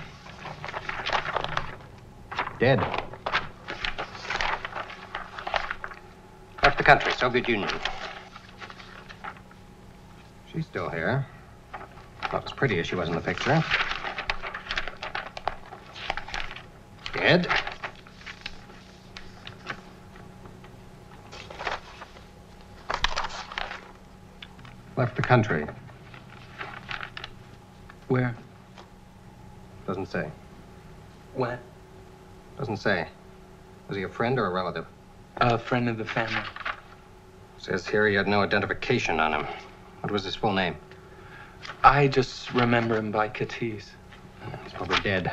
Speaker 14: Dead. Left the country, Soviet Union. She's still here. Not as pretty as she was in the picture. Dead. Left the country.
Speaker 6: Where?
Speaker 14: Doesn't say.
Speaker 6: When?
Speaker 14: Doesn't say. Was he a friend or a relative?
Speaker 6: A friend of the family.
Speaker 14: Says here he had no identification on him. What was his full name?
Speaker 6: I just remember him by Katis.
Speaker 14: He's probably dead.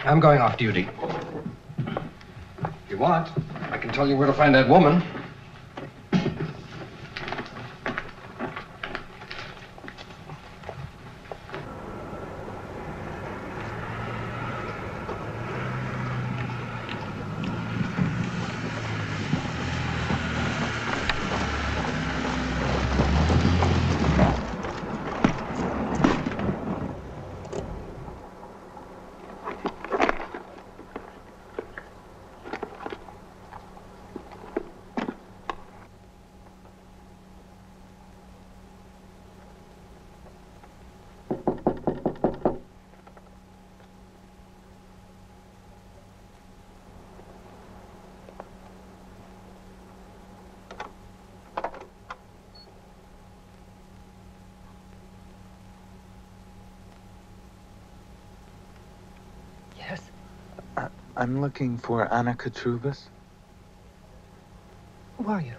Speaker 14: I'm going off duty. If you want, I can tell you where to find that woman.
Speaker 6: I'm looking for Anna Katrubas.
Speaker 15: Who are you?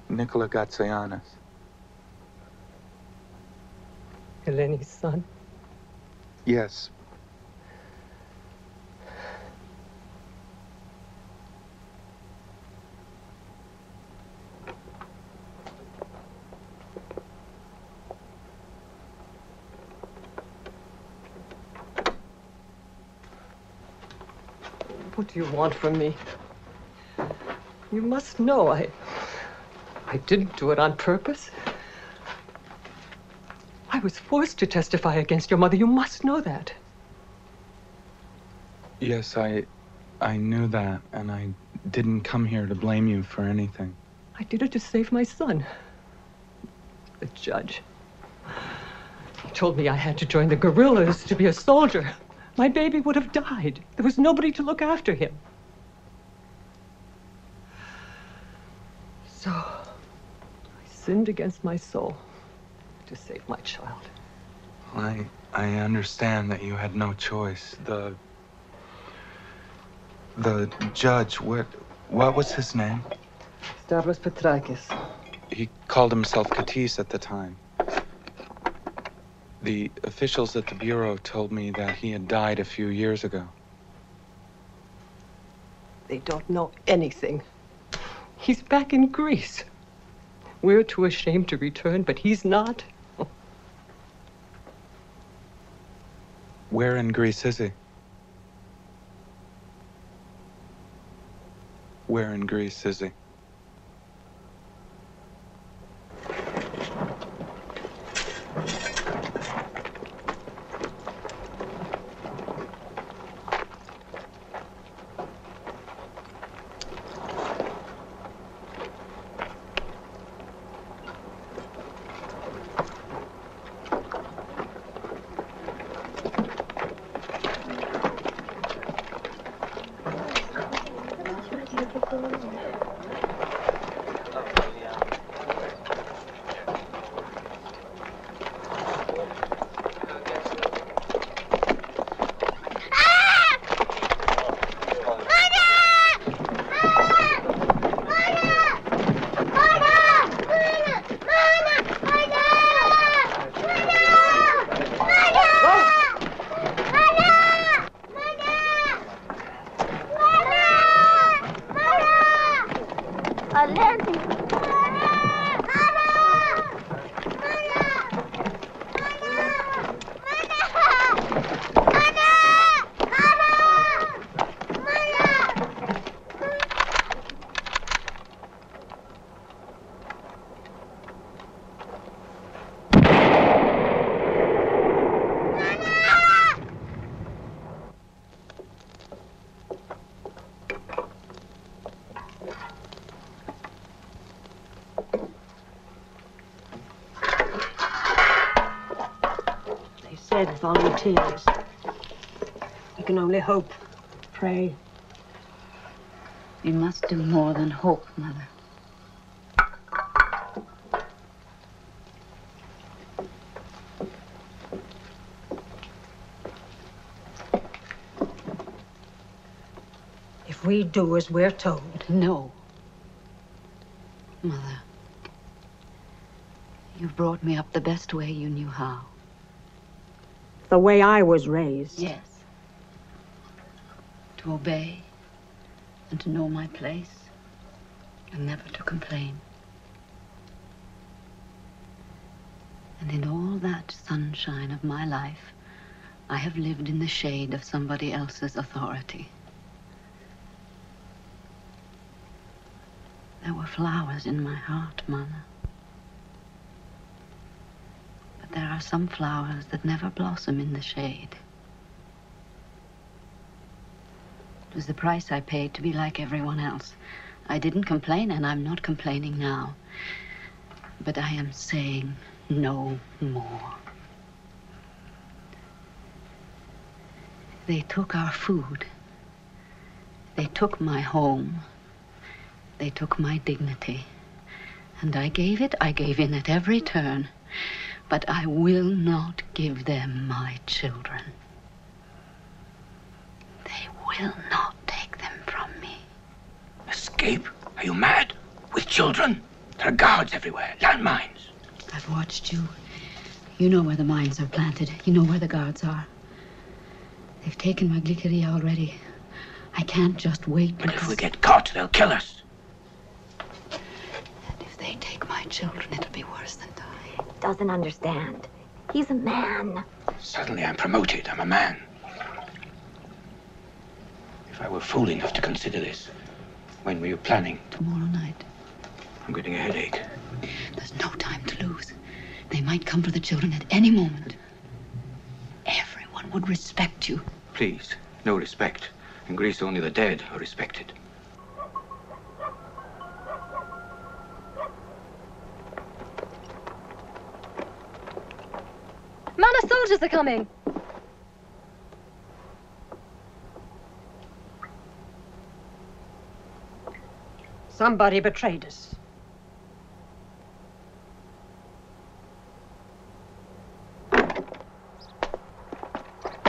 Speaker 6: Nicola Gatsayanis.
Speaker 15: Eleni's son?
Speaker 6: Yes.
Speaker 15: What do you want from me? You must know I didn't do it on purpose. I was forced to testify against your mother. You must know that.
Speaker 6: Yes, I knew that, and I didn't come here to blame you for anything.
Speaker 15: I did it to save my son. The judge. He told me I had to join the guerrillas to be a soldier. My baby would have died. There was nobody to look after him. So, I sinned against my soul to save my child.
Speaker 6: I understand that you had no choice. The judge, what was his name?
Speaker 15: Stavros Petrakis.
Speaker 6: He called himself Katis at the time. The officials at the Bureau told me that he had died a few years ago.
Speaker 15: They don't know anything. He's back in Greece. We're too ashamed to return, but he's not.
Speaker 6: Where in Greece is he? Where in Greece is he?
Speaker 19: dead volunteers. We can only hope, pray.
Speaker 13: We must do more than hope, Mother.
Speaker 19: If we do as we're told.
Speaker 13: No. Mother, you've brought me up the best way you knew how.
Speaker 19: The way I was raised.
Speaker 13: Yes. To obey and to know my place and never to complain. And in all that sunshine of my life, I have lived in the shade of somebody else's authority. There were flowers in my heart, Mama. But there are some flowers that never blossom in the shade. It was the price I paid to be like everyone else. I didn't complain, and I'm not complaining now. But I am saying no more. They took our food. They took my home. They took my dignity. And I gave in at every turn. But I will not give them my children. They will not take them from me.
Speaker 8: Escape? Are you mad? With children? There are guards everywhere, landmines.
Speaker 13: I've watched you. You know where the mines are planted. You know where the guards are. They've taken my glyceria already. I can't just wait.
Speaker 8: But if we get caught, they'll kill us.
Speaker 13: If they take my children, it'll be worse than die.
Speaker 22: Doesn't understand. He's a man.
Speaker 8: Suddenly I'm promoted. I'm a man. If I were fool enough to consider this, when were you planning?
Speaker 13: Tomorrow night.
Speaker 8: I'm getting a headache.
Speaker 13: There's no time to lose. They might come for the children at any moment. Everyone would respect you.
Speaker 8: Please, no respect. In Greece, only the dead are respected.
Speaker 23: Mana soldiers are coming.
Speaker 19: Somebody betrayed us.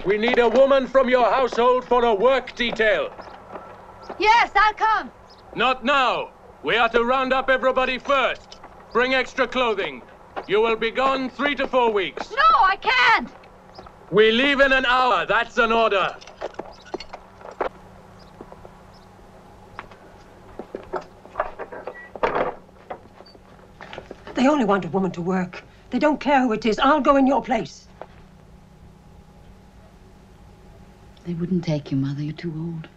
Speaker 20: We need a woman from your household for a work detail.
Speaker 21: Yes, I'll come.
Speaker 20: Not now. We are to round up everybody first. Bring extra clothing. You will be gone 3 to 4 weeks.
Speaker 21: No, I can't.
Speaker 20: We leave in an hour. That's an order.
Speaker 19: They only want a woman to work. They don't care who it is. I'll go in your place.
Speaker 13: They wouldn't take you, Mother. You're too old.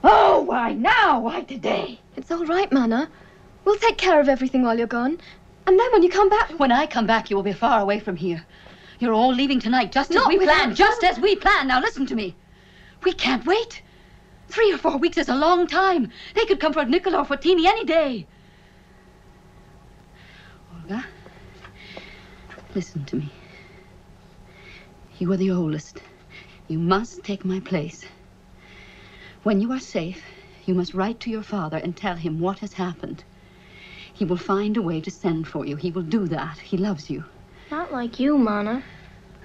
Speaker 21: Oh, why now? Why today?
Speaker 7: It's all right, Mana. We'll take care of everything while you're gone. And then when you come back...
Speaker 13: When I come back, you will be far away from here. You're all leaving tonight, just as
Speaker 7: Not
Speaker 13: we
Speaker 7: without
Speaker 13: planned. Just as we planned. Now listen to me. We can't wait. 3 or 4 weeks is a long time. They could come for Nicola or for Teeny any day. Olga, listen to me. You are the oldest. You must take my place. When you are safe, you must write to your father and tell him what has happened. He will find a way to send for you. He will do that. He loves you.
Speaker 7: Not like you, Mana.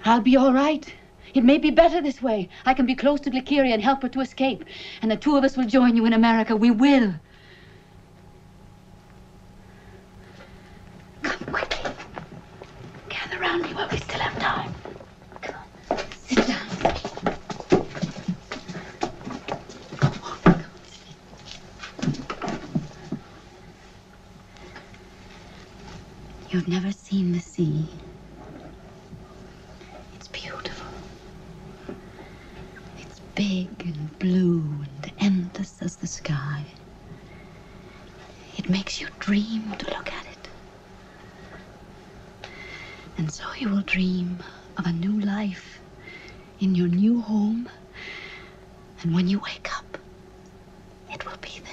Speaker 13: I'll be all right. It may be better this way. I can be close to Glyceria and help her to escape. And the 2 of us will join you in America. We will. Come quickly. Gather around me while we still have time. Come on. Sit down. You've never seen the sea. It's beautiful. It's big and blue and endless as the sky. It makes you dream to look at it. And so you will dream of a new life in your new home. And when you wake up, it will be there.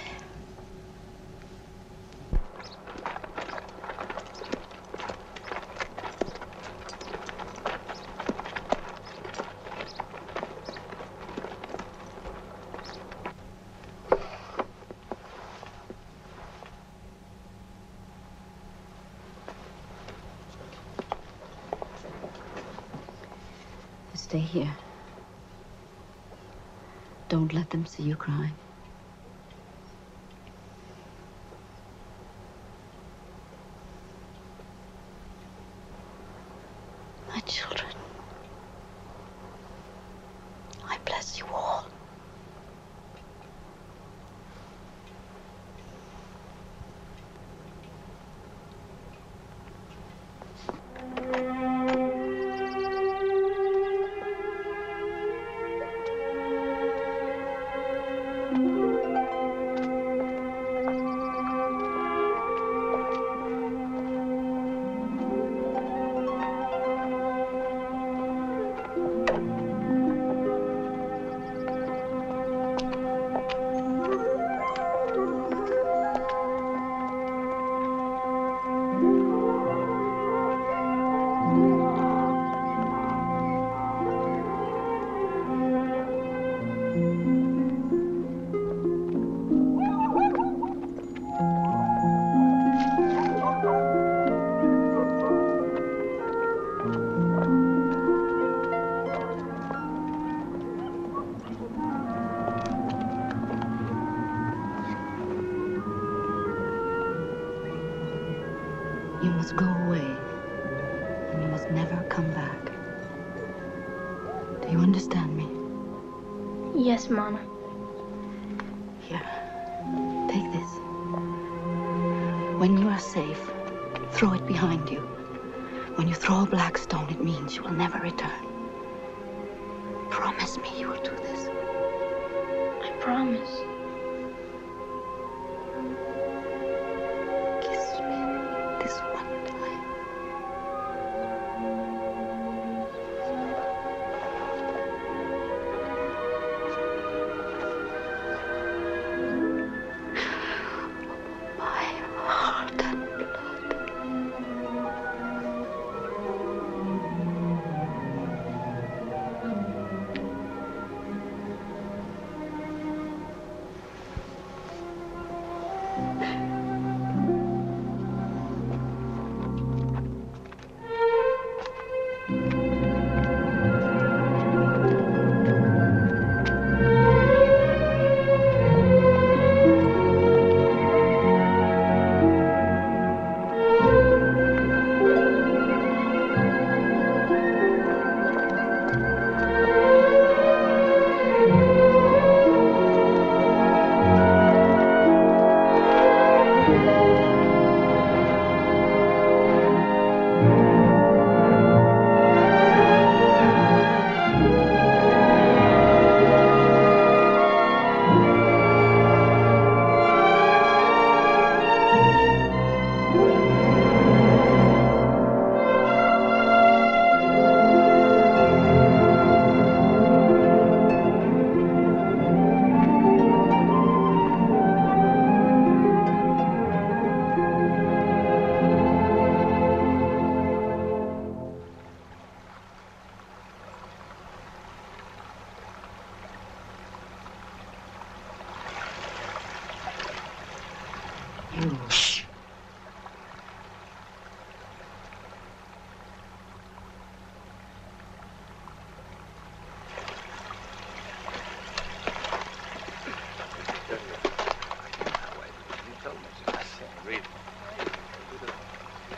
Speaker 13: Stay here. Don't let them see you crying. My children, I bless you all. You must go away, and you must never come back. Do you understand me?
Speaker 7: Yes, Mama.
Speaker 13: Here, take this. When you are safe, throw it behind you. When you throw a black stone, it means you will never return. Promise me you will do this.
Speaker 7: I promise.
Speaker 13: Kiss me this one time. My heart and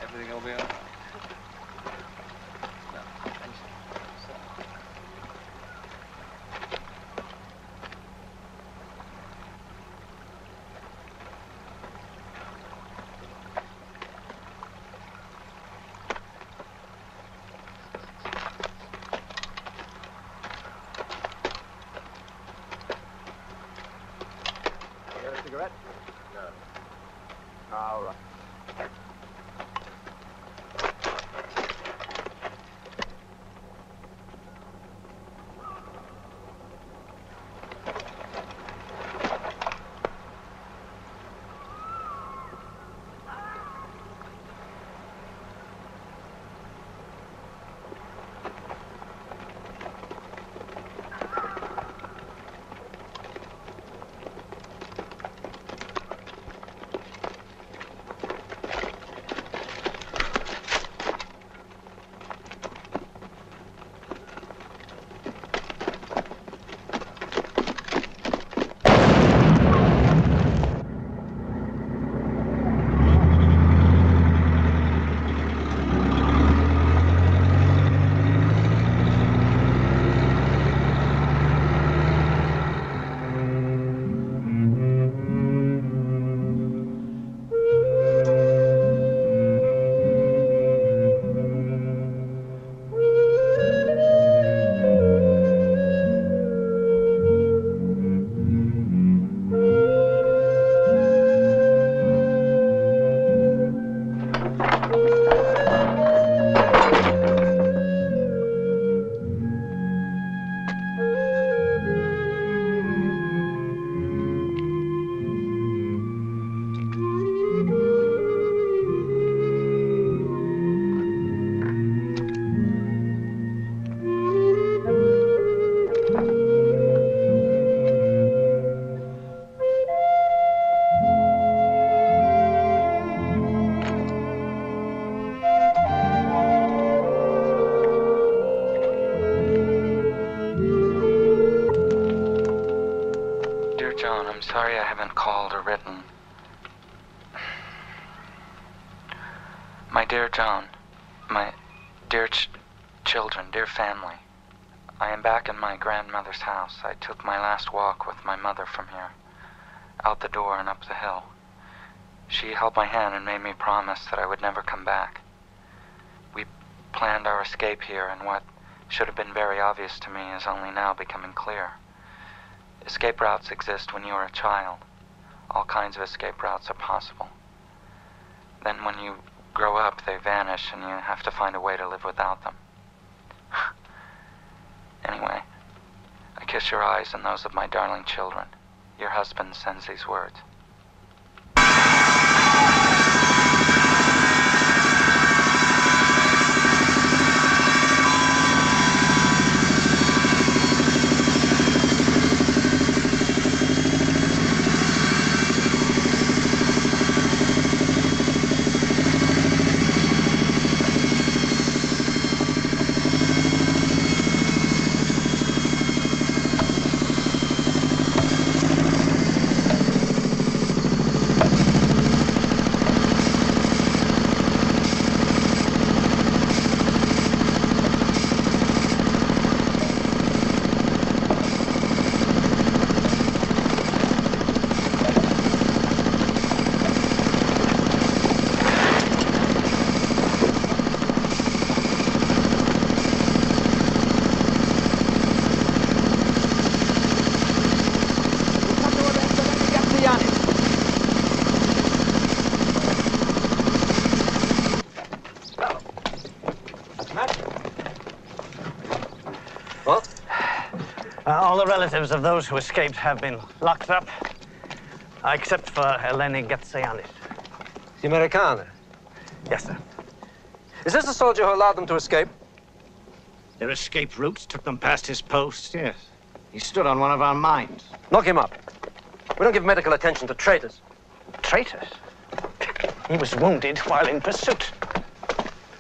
Speaker 3: Everything will be all right.
Speaker 10: You got a cigarette? No. All right.
Speaker 6: My dear Joan, my dear children, dear family, I am back in my grandmother's house. I took my last walk with my mother from here, out the door and up the hill. She held my hand and made me promise that I would never come back. We planned our escape here, and what should have been very obvious to me is only now becoming clear. Escape routes exist when you are a child. All kinds of escape routes are possible. Then when you grow up, they vanish, and you have to find a way to live without them. Anyway, I kiss your eyes and those of my darling children. Your husband sends these words.
Speaker 11: All the relatives of those who escaped have been locked up, except for Eleni Gatsayanis.
Speaker 9: The Americana?
Speaker 11: Yes, sir.
Speaker 9: Is this the soldier who allowed them to escape?
Speaker 11: Their escape routes took them past his post, yes. He stood on one of our mines.
Speaker 9: Knock him up. We don't give medical attention to traitors.
Speaker 11: Traitors? He was wounded while in pursuit.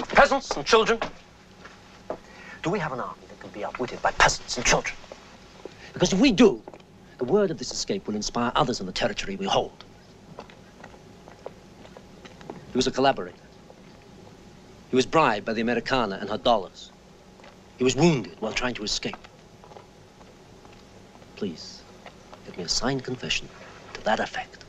Speaker 9: Peasants and children? Do we have an army that can be outwitted by peasants and children? Because if we do, the word of this escape will inspire others in the territory we hold. He was a collaborator. He was bribed by the Americana and her dollars. He was wounded while trying to escape. Please, give me a signed confession to that effect.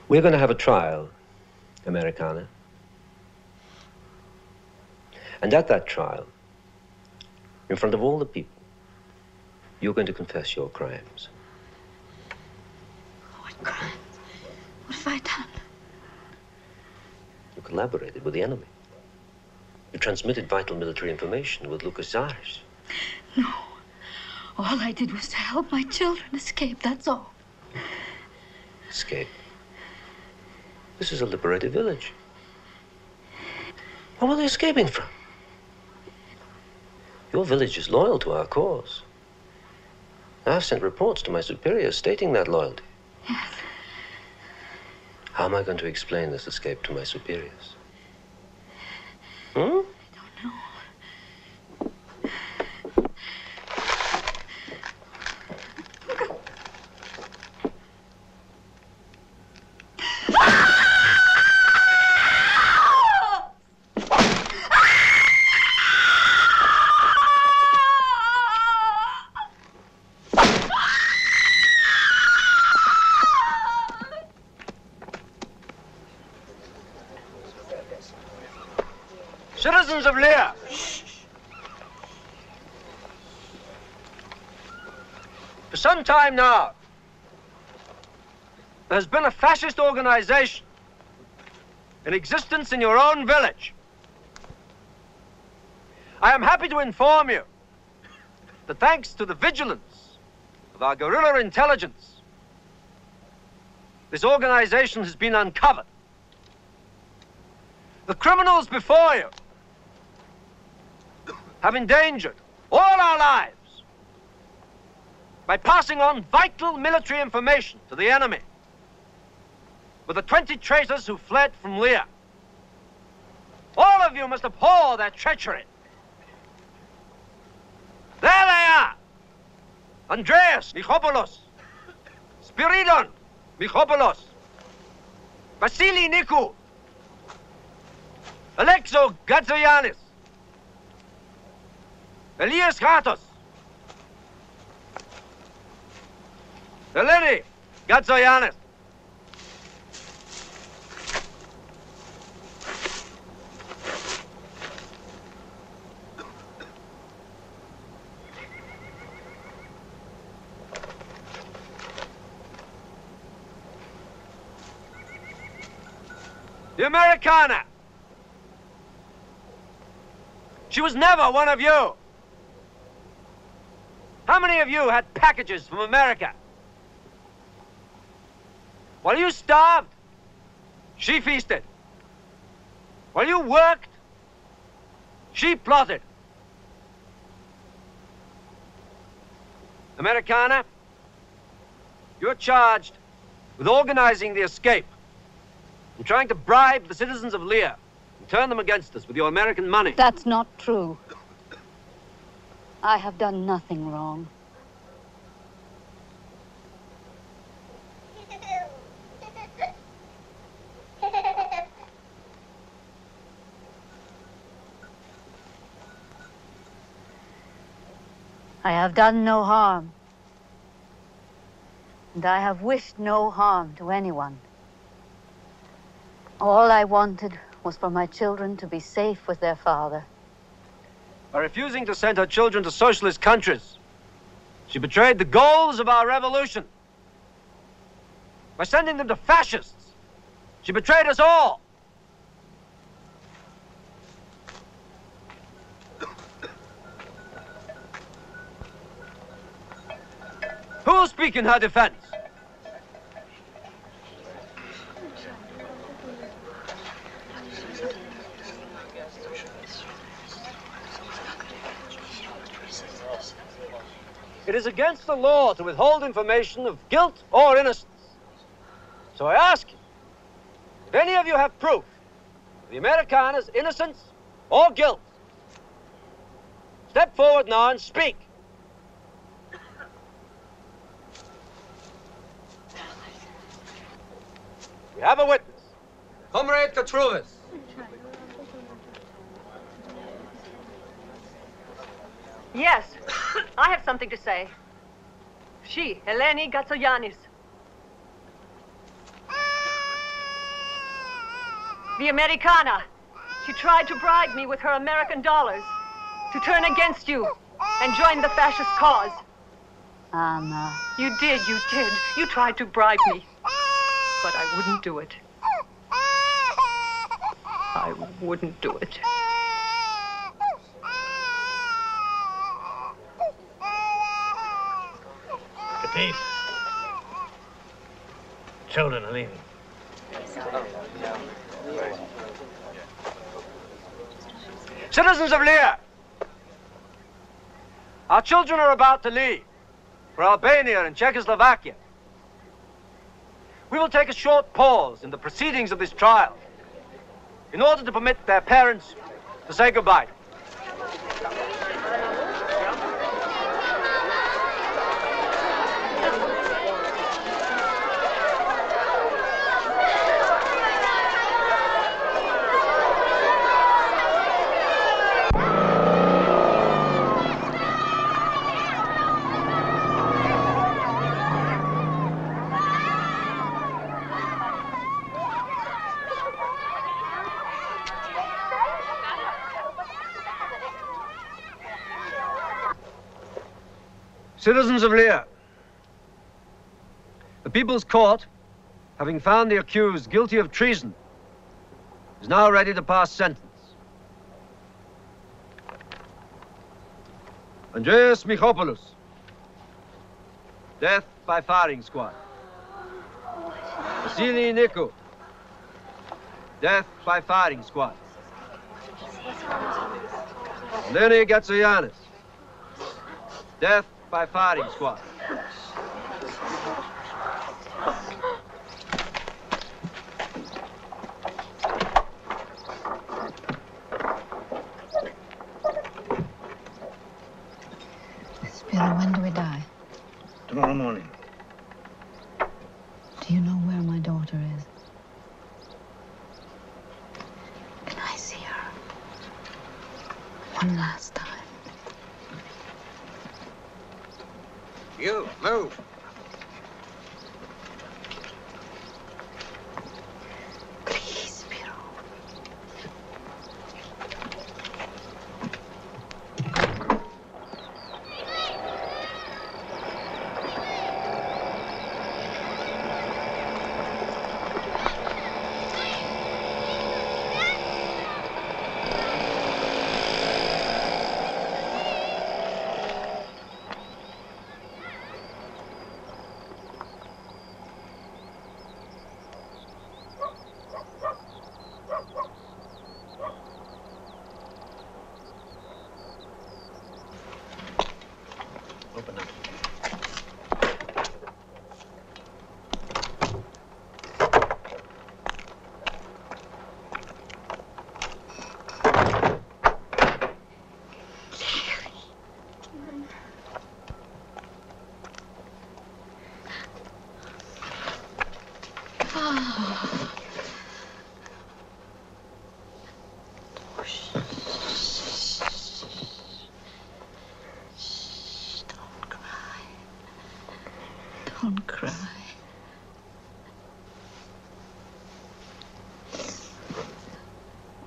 Speaker 9: We're going to have a trial, Americana. And at that trial, in front of all the people, you're going to confess your crimes.
Speaker 21: What crimes? What have I done?
Speaker 9: You collaborated with the enemy. You transmitted vital military information with Lucas Zares.
Speaker 21: No. All I did was to help my children escape, that's all.
Speaker 9: Escape? This is a liberated village. What were they escaping from? Your village is loyal to our cause. I've sent reports to my superiors stating that loyalty.
Speaker 21: Yes.
Speaker 9: How am I going to explain this escape to my superiors? Hmm?
Speaker 21: I don't know.
Speaker 4: Citizens of Lear. For some time now, there has been a fascist organization in existence in your own village. I am happy to inform you that thanks to the vigilance of our guerrilla intelligence, this organization has been uncovered. The criminals before you have endangered all our lives by passing on vital military information to the enemy with the 20 traitors who fled from Lear. All of you must abhor their treachery. There they are! Andreas Michopoulos, Spiridon Michopoulos, Vasily Nikou, Alexo Gatzoyanis, Elias Ratos, Eleni Gatzoyanis. The Americana. She was never one of you. How many of you had packages from America? While you starved, she feasted. While you worked, she plotted. Americana, you're charged with organizing the escape and trying to bribe the citizens of Lear and turn them against us with your American money.
Speaker 21: That's not true. I have done nothing wrong. I have done no harm. And I have wished no harm to anyone. All I wanted was for my children to be safe with their father.
Speaker 4: By refusing to send her children to socialist countries, she betrayed the goals of our revolution. By sending them to fascists, she betrayed us all. Who will speak in her defense? It is against the law to withhold information of guilt or innocence. So I ask you, if any of you have proof of the Americana's innocence or guilt, step forward now and speak. We have a witness. Comrade Katruvis.
Speaker 15: Yes, I have something to say. She, Eleni Gatzoyanis. The Americana. She tried to bribe me with her American dollars to turn against you and join the fascist cause.
Speaker 21: Anna.
Speaker 15: You did. You tried to bribe me. But I wouldn't do it. I wouldn't do it.
Speaker 11: Peace. Children are leaving.
Speaker 4: Citizens of Lear, our children are about to leave for Albania and Czechoslovakia. We will take a short pause in the proceedings of this trial in order to permit their parents to say goodbye.
Speaker 3: Citizens of Lear, the People's Court, having found the accused guilty of treason, is now ready to pass sentence. Andreas Michopoulos, death by firing squad. Vasily Nikou, death by firing squad. Eleni Gatsayanis, death by firing squad.
Speaker 13: Spiro, when do we die?
Speaker 2: Tomorrow morning.
Speaker 13: Do you know where my daughter is? Can I see her? One last time.
Speaker 16: You, move.
Speaker 13: Please, Spiro.
Speaker 2: Open up.
Speaker 13: Don't cry.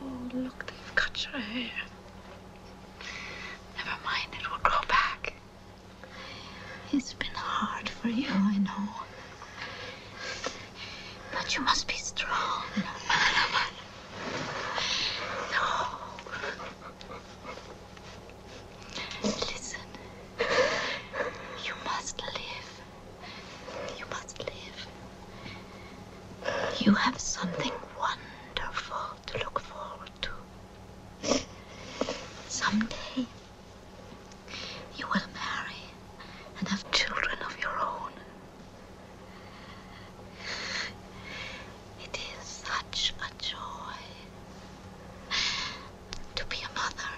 Speaker 13: Oh, look, they've cut your hair. Never mind, it will grow back. It's been hard for you, I know. But you must be strong. No. Listen. You must live. You must live. You have something wonderful to look forward to. Someday, you will marry and have children of your own. It is such a joy to be a mother.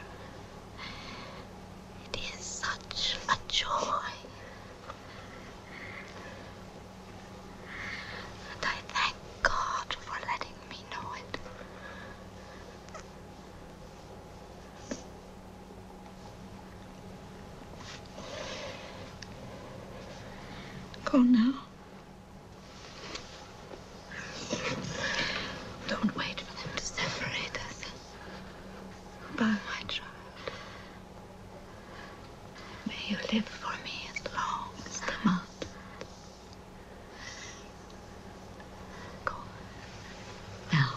Speaker 13: It is such a joy. And I thank God for letting me know it. Go now. Don't wait for them to separate us. Goodbye, my child. May you live for me as long as the month. Go. Now.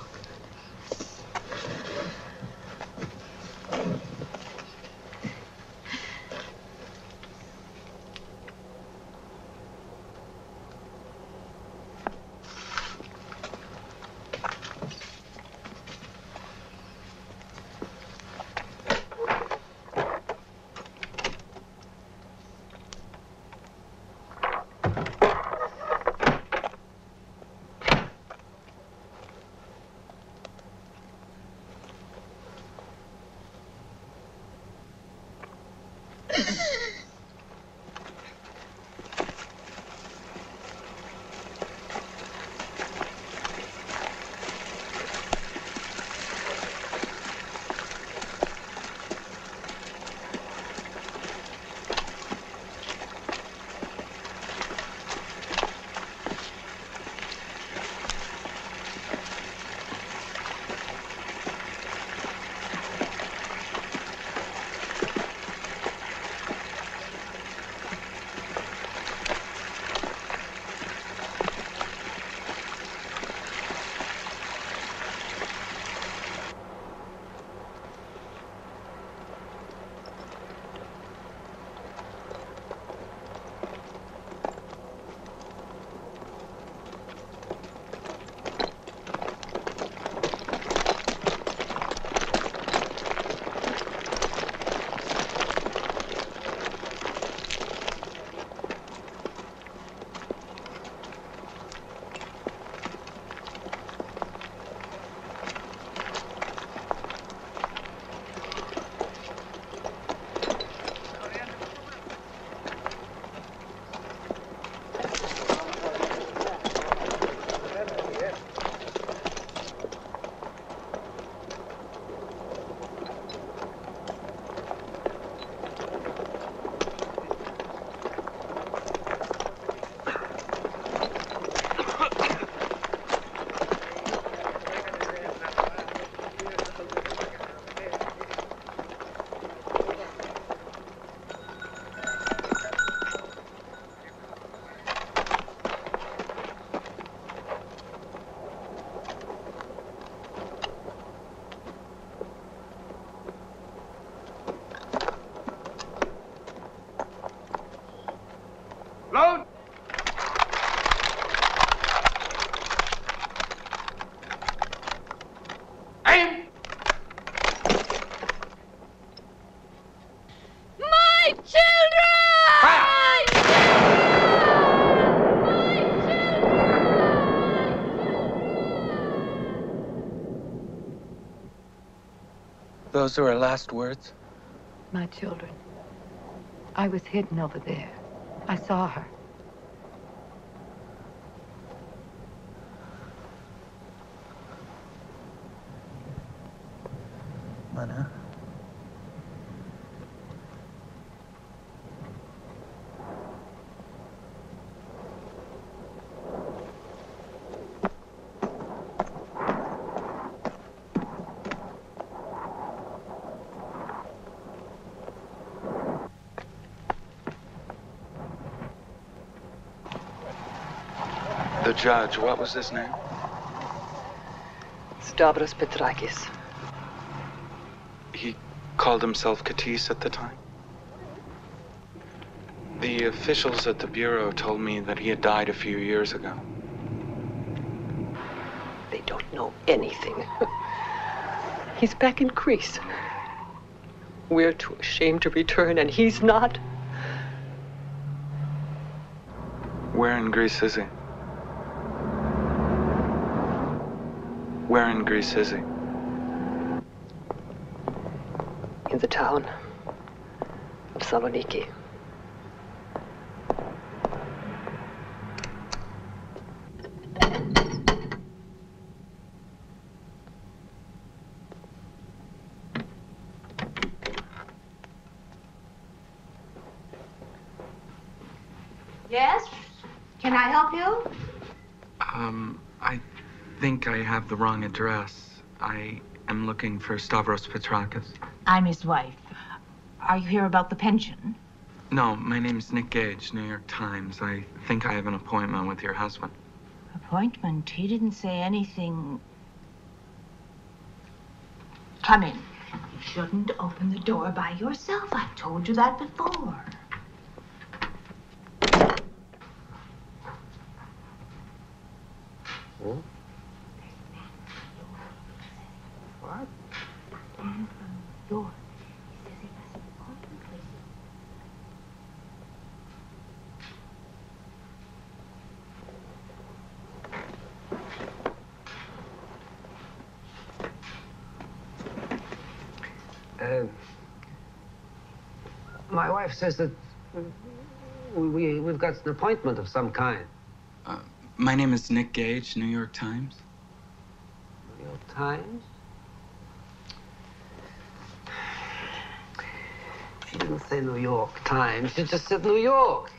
Speaker 6: Those are her last words?
Speaker 1: My children. I was hidden over there. I saw her.
Speaker 6: Lena? The judge, what was his name?
Speaker 1: Stavros Petrakis.
Speaker 6: He called himself Katis at the time? The officials at the Bureau told me that he had died a few years ago.
Speaker 1: They don't know anything. He's back in Greece. We're too ashamed to return, and he's not.
Speaker 6: Where in Greece is he? Where in Greece is he?
Speaker 1: In the town of Saloniki.
Speaker 10: Yes? Can I help you?
Speaker 6: I think I have the wrong address. I am looking for Stavros Petrakis.
Speaker 10: I'm his wife. Are you here about the pension?
Speaker 6: No, my name's Nick Gage, New York Times. I think I have an appointment with your husband.
Speaker 10: Appointment? He didn't say anything. Come in. You shouldn't open the door by yourself. I've told you that before.
Speaker 9: Hmm? What?
Speaker 10: Door.
Speaker 9: My wife says that we've got an appointment of some kind.
Speaker 6: My name is Nick Gage, New York Times.
Speaker 9: New York Times? She didn't say New York Times. She just said New York.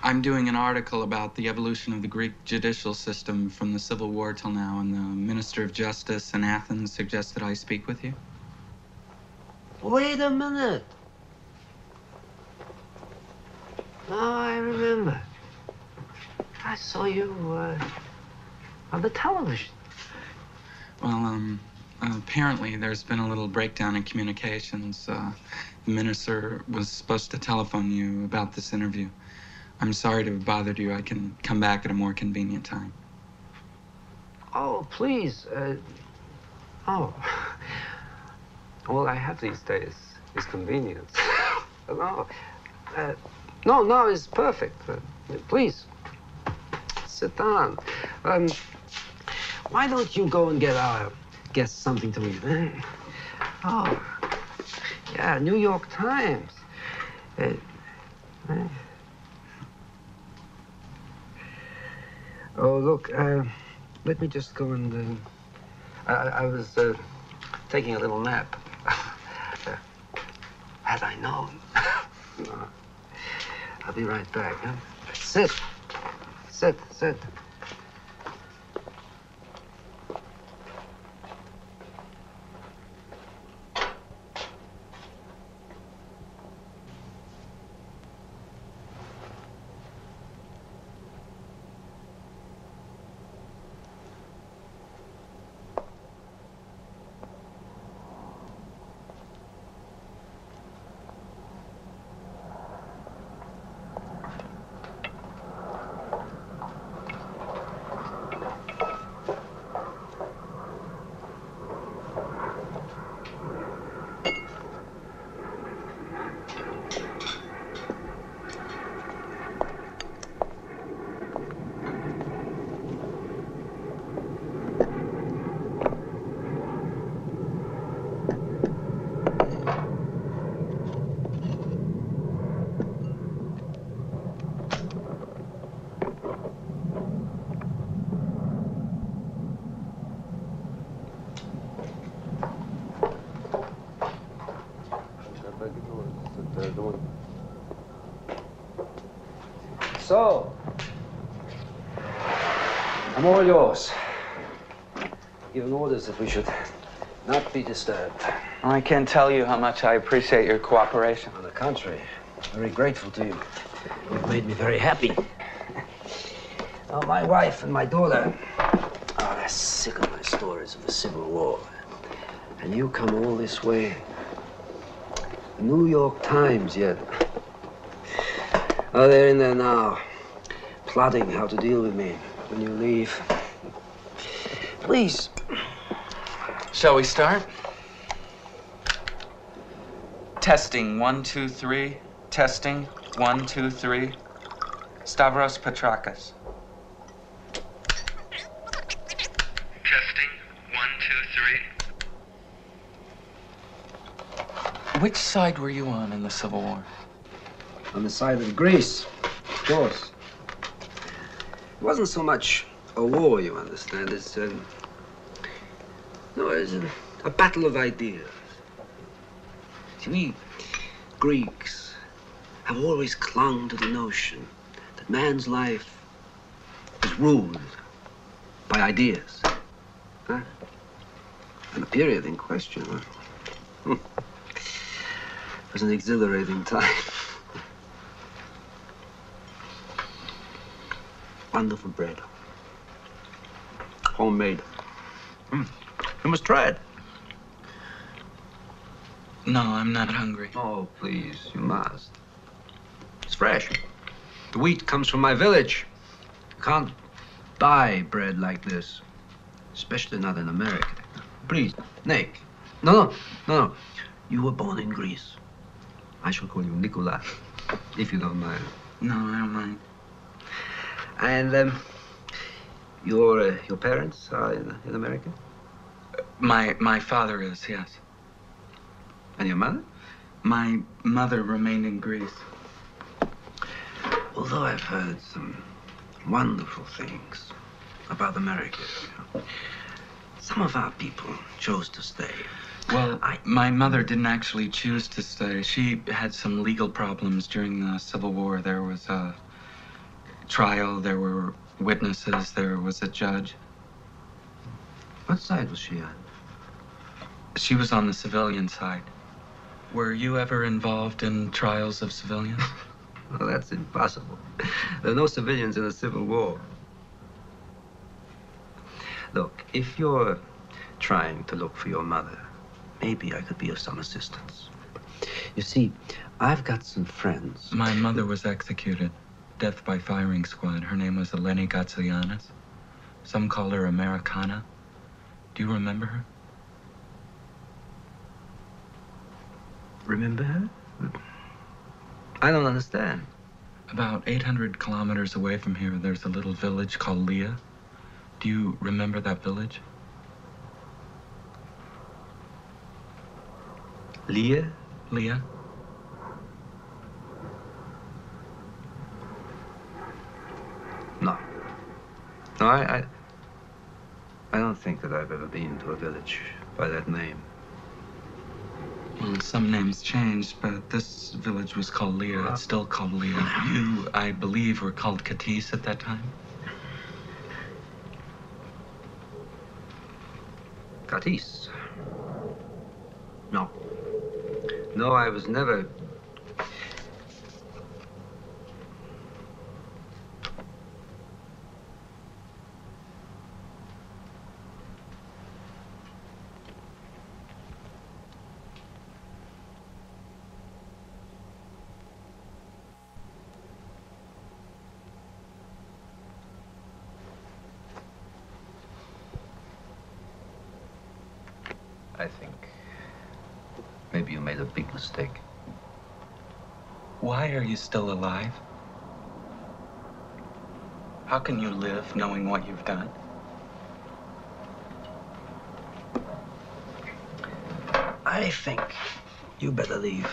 Speaker 6: I'm doing an article about the evolution of the Greek judicial system from the Civil War till now, and the Minister of Justice in Athens suggested I speak with you.
Speaker 9: Wait a minute. Now I remember. I saw you on the television.
Speaker 6: Well, apparently there's been a little breakdown in communications. The minister was supposed to telephone you about this interview. I'm sorry to have bothered you. I can come back at a more convenient time.
Speaker 9: Oh, please. Oh. All I have these days is convenience. No, it's perfect. Please, sit down. Why don't you go and get our guest something to eat? Oh, yeah, New York Times. Oh, look, let me just go and... I was taking a little nap. Had I known. I'll be right back, huh? Sit. Sit.
Speaker 3: Come on. So, I'm all yours. Given orders that we should not be disturbed.
Speaker 6: I can't tell you how much I appreciate your cooperation.
Speaker 3: On the contrary, very grateful to you. You've made me very happy. Now, my wife and my daughter are sick of my stories of the Civil War. And you come all this way. The New York Times yet. Oh, they're in there now, plotting how to deal with me when you leave. Please.
Speaker 6: Shall we start? Testing, 1, 2, 3. Testing, 1, 2, 3. Stavros Petrakis. Testing, 1, 2, 3. Which side were you on in the Civil War?
Speaker 3: On the side of Greece, of course. It wasn't so much a war, you understand. It's a battle of ideas. See, we Greeks have always clung to the notion that man's life is ruled by ideas. Huh? And the period in question was an exhilarating time. Wonderful bread. Homemade. You must try it.
Speaker 6: No, I'm not hungry.
Speaker 3: Oh, please, you must. It's fresh. The wheat comes from my village. You can't buy bread like this, especially not in America. Please, Nick. No. You were born in Greece. I shall call you Nicola, if you don't mind.
Speaker 6: No, I don't mind.
Speaker 3: And your parents are in America?
Speaker 6: My father is, yes.
Speaker 3: And your mother?
Speaker 6: My mother remained in Greece.
Speaker 3: Although I've heard some wonderful things about America, some of our people chose to stay.
Speaker 6: Well, my mother didn't actually choose to stay. She had some legal problems during the Civil War. There was a trial, there were witnesses, there was a judge.
Speaker 3: What side was she on?
Speaker 6: She was on the civilian side. Were you ever involved in trials of civilians?
Speaker 3: Well, that's impossible. There are no civilians in the Civil War. Look, if you're trying to look for your mother, maybe I could be of some assistance. You see, I've got some friends.
Speaker 6: My mother was executed. Death by firing squad. Her name was Eleni Gatsayanis. Some called her Americana. Do you remember her?
Speaker 3: Remember her? I don't understand.
Speaker 6: About 800 kilometers away from here, there's a little village called Leah. Do you remember that village?
Speaker 3: Leah?
Speaker 6: Leah?
Speaker 3: No. No, I don't think that I've ever been to a village by that name.
Speaker 6: Well, some names changed, but this village was called Leah. It's still called Leah. You, I believe, were called Katis at that time?
Speaker 3: Katis? No. No, I was never... I think maybe you made a big mistake.
Speaker 6: Why are you still alive? How can you live knowing what you've done?
Speaker 3: I think you better leave.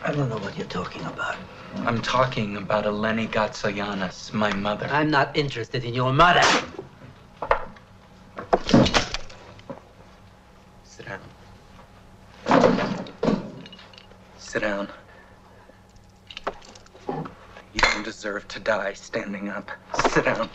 Speaker 3: I don't know what you're talking about.
Speaker 6: I'm talking about Eleni Gatsayanis, my mother.
Speaker 3: I'm not interested in your mother.
Speaker 6: Sit down. You don't deserve to die standing up. Sit down.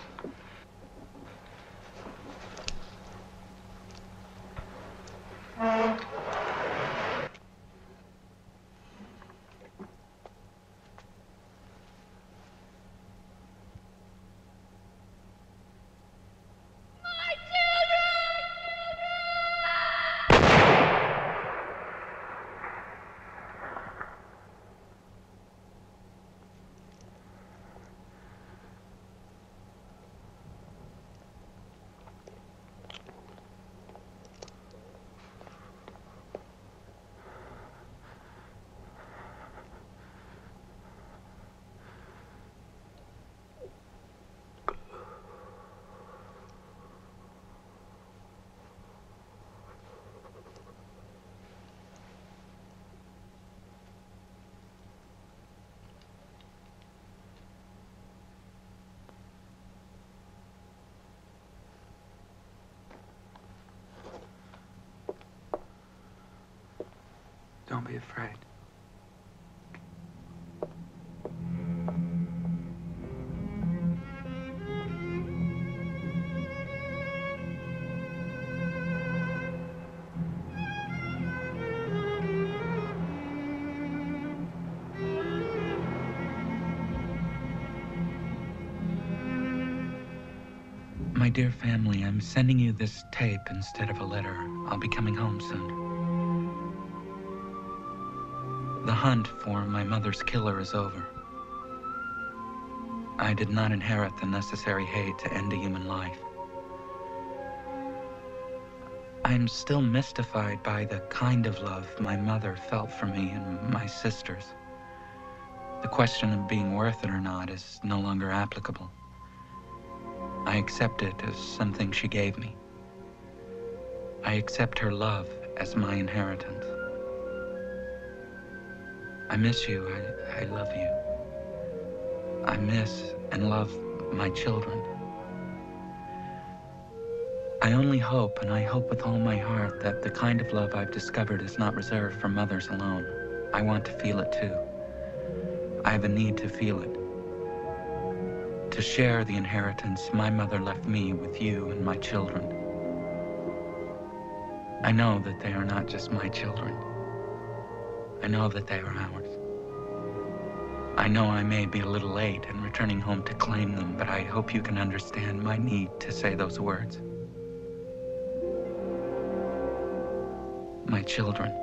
Speaker 6: Don't be afraid. My dear family, I'm sending you this tape instead of a letter. I'll be coming home soon. The hunt for my mother's killer is over. I did not inherit the necessary hate to end a human life. I'm still mystified by the kind of love my mother felt for me and my sisters. The question of being worth it or not is no longer applicable. I accept it as something she gave me. I accept her love as my inheritance. I miss you. I love you. I miss and love my children. I only hope, and I hope with all my heart, that the kind of love I've discovered is not reserved for mothers alone. I want to feel it too. I have a need to feel it. To share the inheritance my mother left me with you and my children. I know that they are not just my children. I know that they are ours. I know I may be a little late in returning home to claim them, but I hope you can understand my need to say those words. My children.